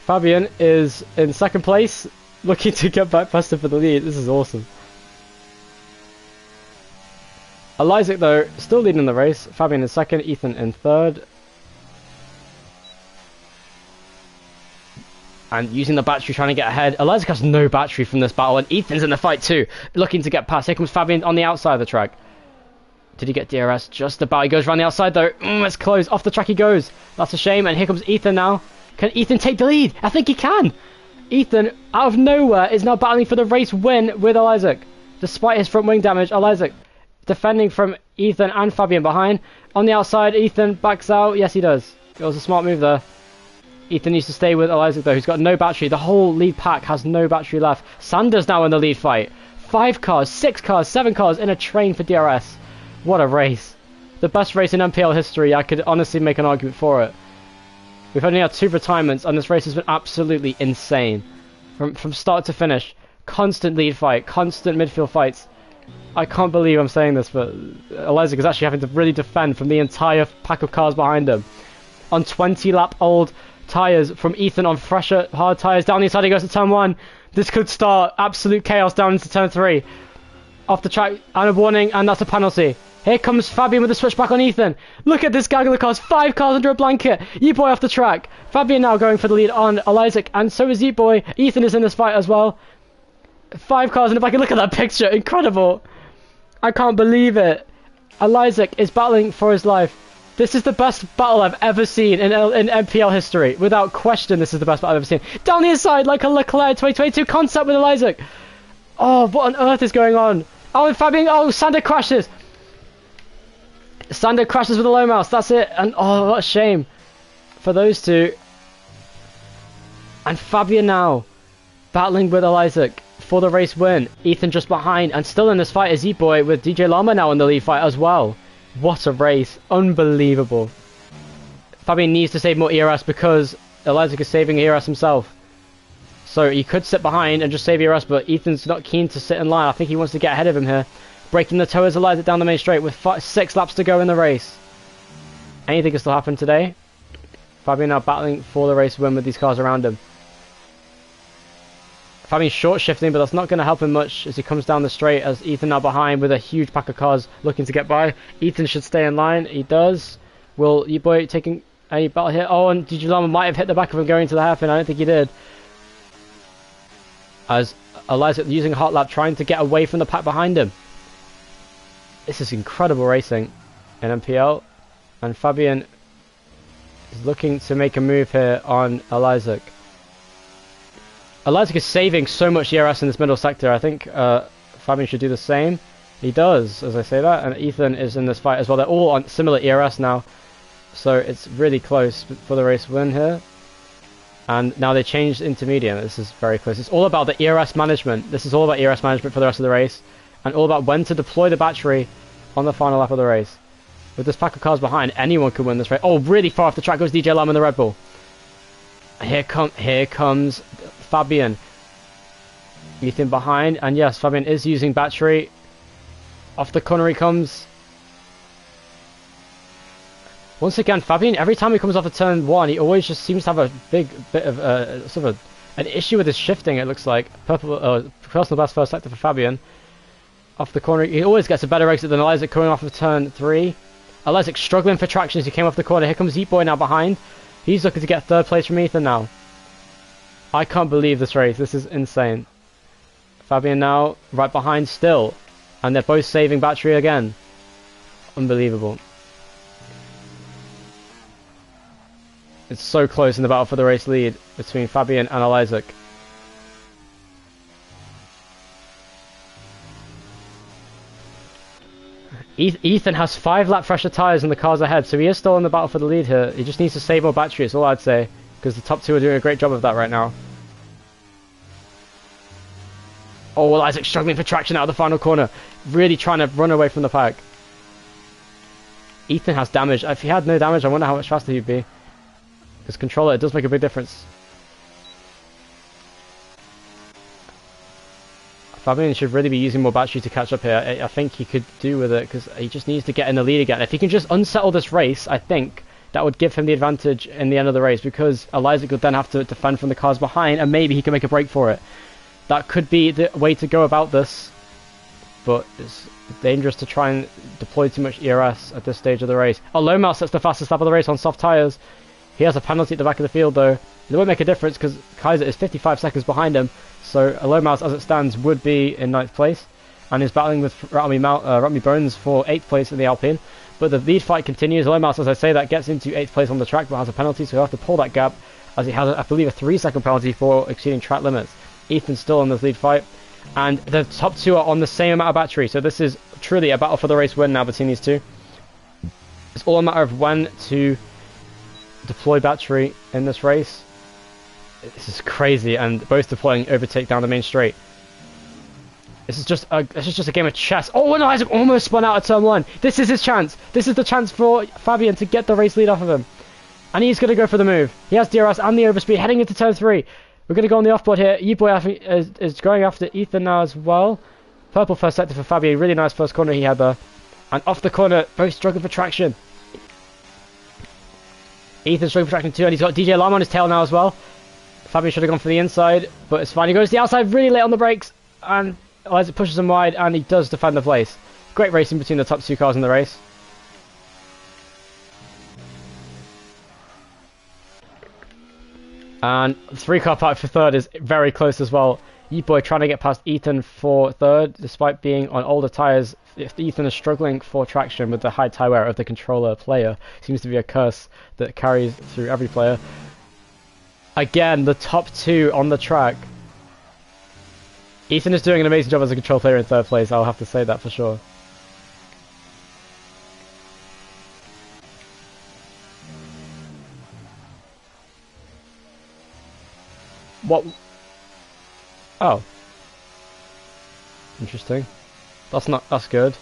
Fabian is in 2nd place. Looking to get back past him for the lead. This is awesome. Eliza though, still leading the race. Fabian in 2nd, Ethan in 3rd. And using the battery, trying to get ahead. Eliza has no battery from this battle, and Ethan's in the fight too, looking to get past. Here comes Fabian on the outside of the track. Did he get DRS? Just about. He goes around the outside though. It's close. Off the track he goes. That's a shame. And here comes Ethan now. Can Ethan take the lead? I think he can. Ethan, out of nowhere, is now battling for the race win with Isaac. Despite his front wing damage, Isaac defending from Ethan and Fabian behind. On the outside, Ethan backs out. Yes, he does. It was a smart move there. Ethan needs to stay with Isaac though, who's got no battery. The whole lead pack has no battery left. Sanders now in the lead fight. 5 cars, 6 cars, 7 cars in a train for DRS. What a race. The best race in NPL history. I could honestly make an argument for it. We've only had 2 retirements and this race has been absolutely insane. From start to finish. Constant lead fight, constant midfield fights. I can't believe I'm saying this, but Isaac is actually having to really defend from the entire pack of cars behind him. On 20 lap old tyres from Ethan on fresher hard tyres. Down the inside he goes to turn 1. This could start absolute chaos down into turn 3. Off the track and a warning, and that's a penalty. Here comes Fabian with the switchback on Ethan. Look at this gaggle of cars. 5 cars under a blanket. Yeetboy off the track. Fabian now going for the lead on Isaac, and so is Yeetboy. Ethan is in this fight as well. 5 cars in the blanket. Look at that picture. Incredible. I can't believe it. Isaac is battling for his life. This is the best battle I've ever seen in NPL history. Without question, this is the best battle I've ever seen. Down the inside like a Leclerc 2022 concept with Isaac. Oh, what on earth is going on? Oh, and Fabian. Oh, Sander crashes. Sander crashes with a low mouse. That's it. And oh, what a shame for those two. And Fabian now battling with Isaac for the race win. Ethan just behind, and still in this fight is Yeetboy with DJ Llama now in the lead fight as well. What a race. Unbelievable. Fabian needs to save more ERS because Isaac is saving ERS himself. So he could sit behind and just save ERS, but Ethan's not keen to sit in line. I think he wants to get ahead of him here. Breaking the toe as Isaac down the main straight with 6 laps to go in the race. Anything can still happen today. Fabian now battling for the race win with these cars around him. Fabian's short shifting, but that's not going to help him much as he comes down the straight, as Ethan now behind with a huge pack of cars looking to get by. Ethan should stay in line. He does. Will Yeetboy taking any battle here? Oh, and DJ Llama might have hit the back of him going to the hairpin. I don't think he did. As Isaac using a hot lap trying to get away from the pack behind him. This is incredible racing in NPL. And Fabian is looking to make a move here on Isaac. Isaac is saving so much ERS in this middle sector. I think Fabian should do the same. He does, as I say that. And Ethan is in this fight as well. They're all on similar ERS now. So it's really close for the race win here. And now they changed into medium. This is very close. It's all about the ERS management. This is all about ERS management for the rest of the race. And all about when to deploy the battery on the final lap of the race. With this pack of cars behind, anyone can win this race. Oh, really far off the track goes DJ Lam in the Red Bull. Here comes Fabian. Ethan behind, and yes, Fabian is using battery. Off the corner he comes. Once again, Fabian, every time he comes off of turn 1, he always just seems to have a big bit of sort of an issue with his shifting, it looks like. Personal best first sector for Fabian. Off the corner, he always gets a better exit than Isaac coming off of turn 3. Isaac struggling for traction as he came off the corner. Here comes Yeetboy now behind. He's looking to get 3rd place from Ethan now. I can't believe this race. This is insane. Fabian now right behind still. And they're both saving battery again. Unbelievable. It's so close in the battle for the race lead between Fabian and Isaac. Ethan has 5 lap fresher tyres and the cars ahead, so he is still in the battle for the lead here. He just needs to save more battery, is all I'd say, because the top 2 are doing a great job of that right now. Oh, well, Isaac's struggling for traction out of the final corner, really trying to run away from the pack. Ethan has damage. If he had no damage, I wonder how much faster he'd be. His controller, it does make a big difference. Fabian should really be using more battery to catch up here. I think he could do with it because he just needs to get in the lead again. If he can just unsettle this race, I think that would give him the advantage in the end of the race, because Isaac would then have to defend from the cars behind and maybe he can make a break for it. That could be the way to go about this, but it's dangerous to try and deploy too much ERS at this stage of the race. Oh, Lomas sets the fastest lap of the race on soft tyres. He has a penalty at the back of the field though. It won't make a difference because Kaiser is 55 seconds behind him. So Lomas, as it stands, would be in 9th place and is battling with Rami Bones for 8th place in the Alpine. But the lead fight continues. Lomas, as I say, that gets into 8th place on the track but has a penalty, so he'll have to pull that gap. as he has, I believe, a 3-second penalty for exceeding track limits. Ethan's still in this lead fight, and the top two are on the same amount of battery, so this is truly a battle for the race win now between these two. It's all a matter of when to deploy battery in this race. This is crazy, and both deploying overtake down the main straight. This is just a game of chess. Oh, and Isaac almost spun out of turn 1. This is his chance. This is the chance for Fabian to get the race lead off of him. And he's going to go for the move. He has DRS and the overspeed heading into turn 3. We're going to go on the offboard here. E-Boy is going after Ethan now as well. Purple first sector for Fabian. Really nice first corner he had there. And off the corner, both struggling for traction. Ethan's struggling for traction too, and he's got DJ Lam on his tail now as well. Fabian should have gone for the inside, but it's fine. He goes to the outside really late on the brakes, and Isaac pushes him wide, and he does defend the place. Great racing between the top two cars in the race. And 3-car fight for third is very close as well. E-Boy trying to get past Ethan for third, despite being on older tyres. If Ethan is struggling for traction with the high tyre wear of the controller player, seems to be a curse that carries through every player. Again, the top two on the track. Ethan is doing an amazing job as a control player in third place, I'll have to say that for sure. What? Oh. Interesting. That's good.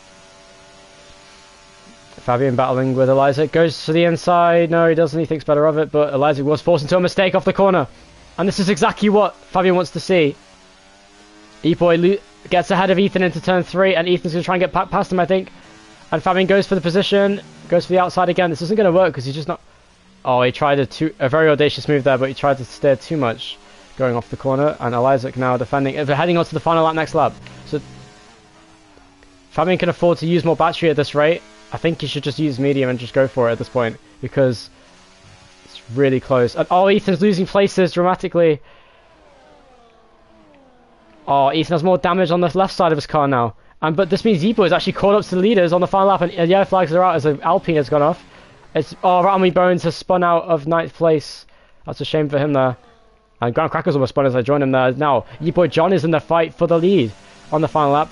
Fabian battling with Eliza. Goes to the inside. No, he doesn't. He thinks better of it, but Eliza was forced into a mistake off the corner. And this is exactly what Fabian wants to see. E-Boy gets ahead of Ethan into turn 3, and Ethan's going to try and get past him, I think. And Fabian goes for the position. Goes for the outside again. This isn't going to work because he's just not... Oh, he tried a very audacious move there, but he tried to steer too much going off the corner. And Eliza now defending... They're heading on to the final lap next lap. So Fabian can afford to use more battery at this rate. I think he should just use medium and just go for it at this point, because it's really close. And oh, Ethan's losing places dramatically. Oh, Ethan has more damage on the left side of his car now. But this means E-Boy is actually caught up to the leaders on the final lap, and yellow flags are out as the Alpine has gone off. Rami Bones has spun out of 9th place. That's a shame for him there. And Graham Crackers almost spun as I joined him there. Now, E-Boy John is in the fight for the lead on the final lap.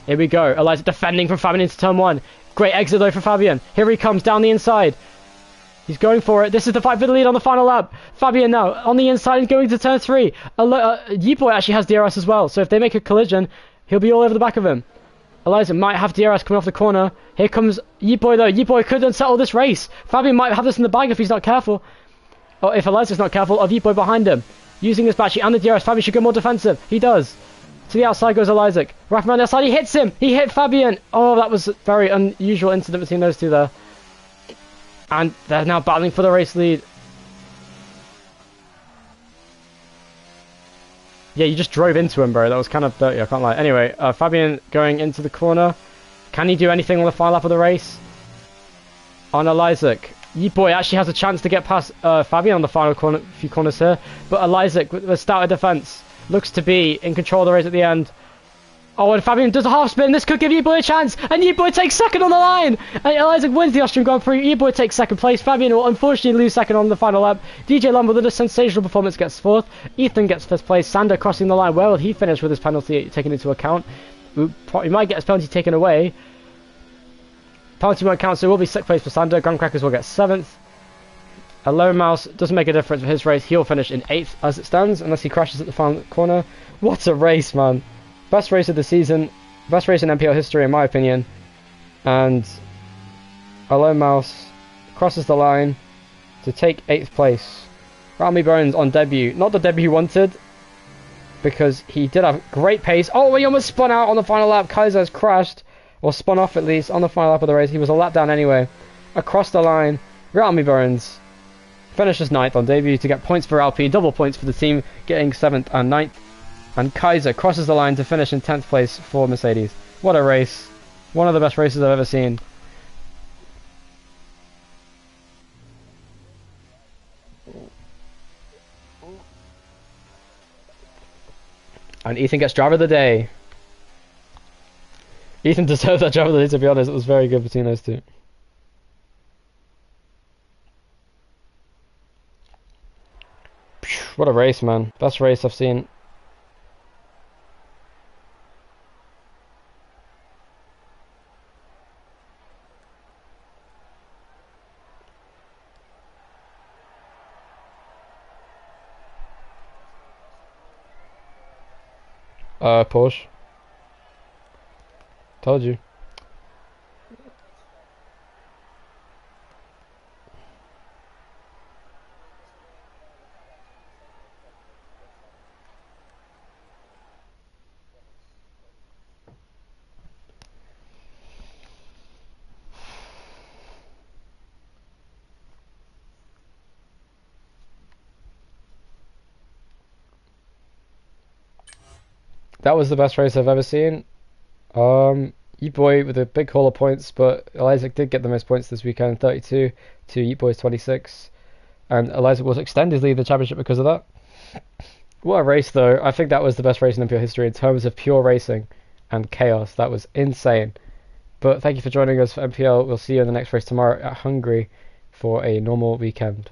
Here we go. Eliza defending from Fabian into turn 1. Great exit though for Fabian. Here he comes down the inside. He's going for it. This is the fight for the lead on the final lap. Fabian now on the inside and going to turn 3. Ye-Boy actually has DRS as well, so if they make a collision, he'll be all over the back of him. Eliza might have DRS coming off the corner. Here comes Ye-Boy though. Ye-Boy could unsettle this race. Fabian might have this in the bag if he's not careful. Or if Eliza's not careful, of Ye-Boy behind him. Using his battery and the DRS, Fabian should go more defensive. He does. To the outside goes Eliza. Right from the outside, he hits him. He hit Fabian. Oh, that was a very unusual incident between those two there. And they're now battling for the race lead. Yeah, you just drove into him, bro. That was kind of dirty, I can't lie. Anyway, Fabian going into the corner. Can he do anything on the final lap of the race? On Eliza. Ye-Boy actually has a chance to get past Fabian on the final few corners here. But Eliza, with a stouter defense, looks to be in control of the race at the end. Oh, and Fabian does a half spin. This could give Ye-Boy a chance. And Ye-Boy takes second on the line. And Eliza wins the Austrian Grand Prix. Ye-Boy takes second place. Fabian will unfortunately lose second on the final lap. DJ Lumber with a sensational performance gets fourth. Ethan gets fifth place. Sander crossing the line. Where will he finish with his penalty taken into account? He might get his penalty taken away. Penalty won't count, so it will be sixth place for Sander. Graham Crackers will get seventh. A low mouse doesn't make a difference for his race. He'll finish in 8th as it stands, unless he crashes at the final corner. What a race, man. Best race of the season. Best race in NPL history, in my opinion. And a low mouse crosses the line to take 8th place. Rami Bones on debut. Not the debut he wanted, because he did have great pace. Oh, he almost spun out on the final lap. Kaiser has crashed, or spun off at least, on the final lap of the race. He was a lap down anyway. Across the line, Rami Bones finishes 9th on debut to get points for Alpine, double points for the team, getting 7th and 9th. And Kaiser crosses the line to finish in 10th place for Mercedes. What a race. One of the best races I've ever seen. And Ethan gets driver of the day. Ethan deserves that driver of the day, to be honest. It was very good between those two. What a race, man. Best race I've seen. Porsche. Told you. That was the best race I've ever seen. Yeet Boy with a big haul of points, but Isaac did get the most points this weekend, 32 to Yeet Boy's 26. And Isaac will extend his lead in the championship because of that. What a race, though. I think that was the best race in NPL history in terms of pure racing and chaos. That was insane. But thank you for joining us for NPL. We'll see you in the next race tomorrow at Hungary for a normal weekend.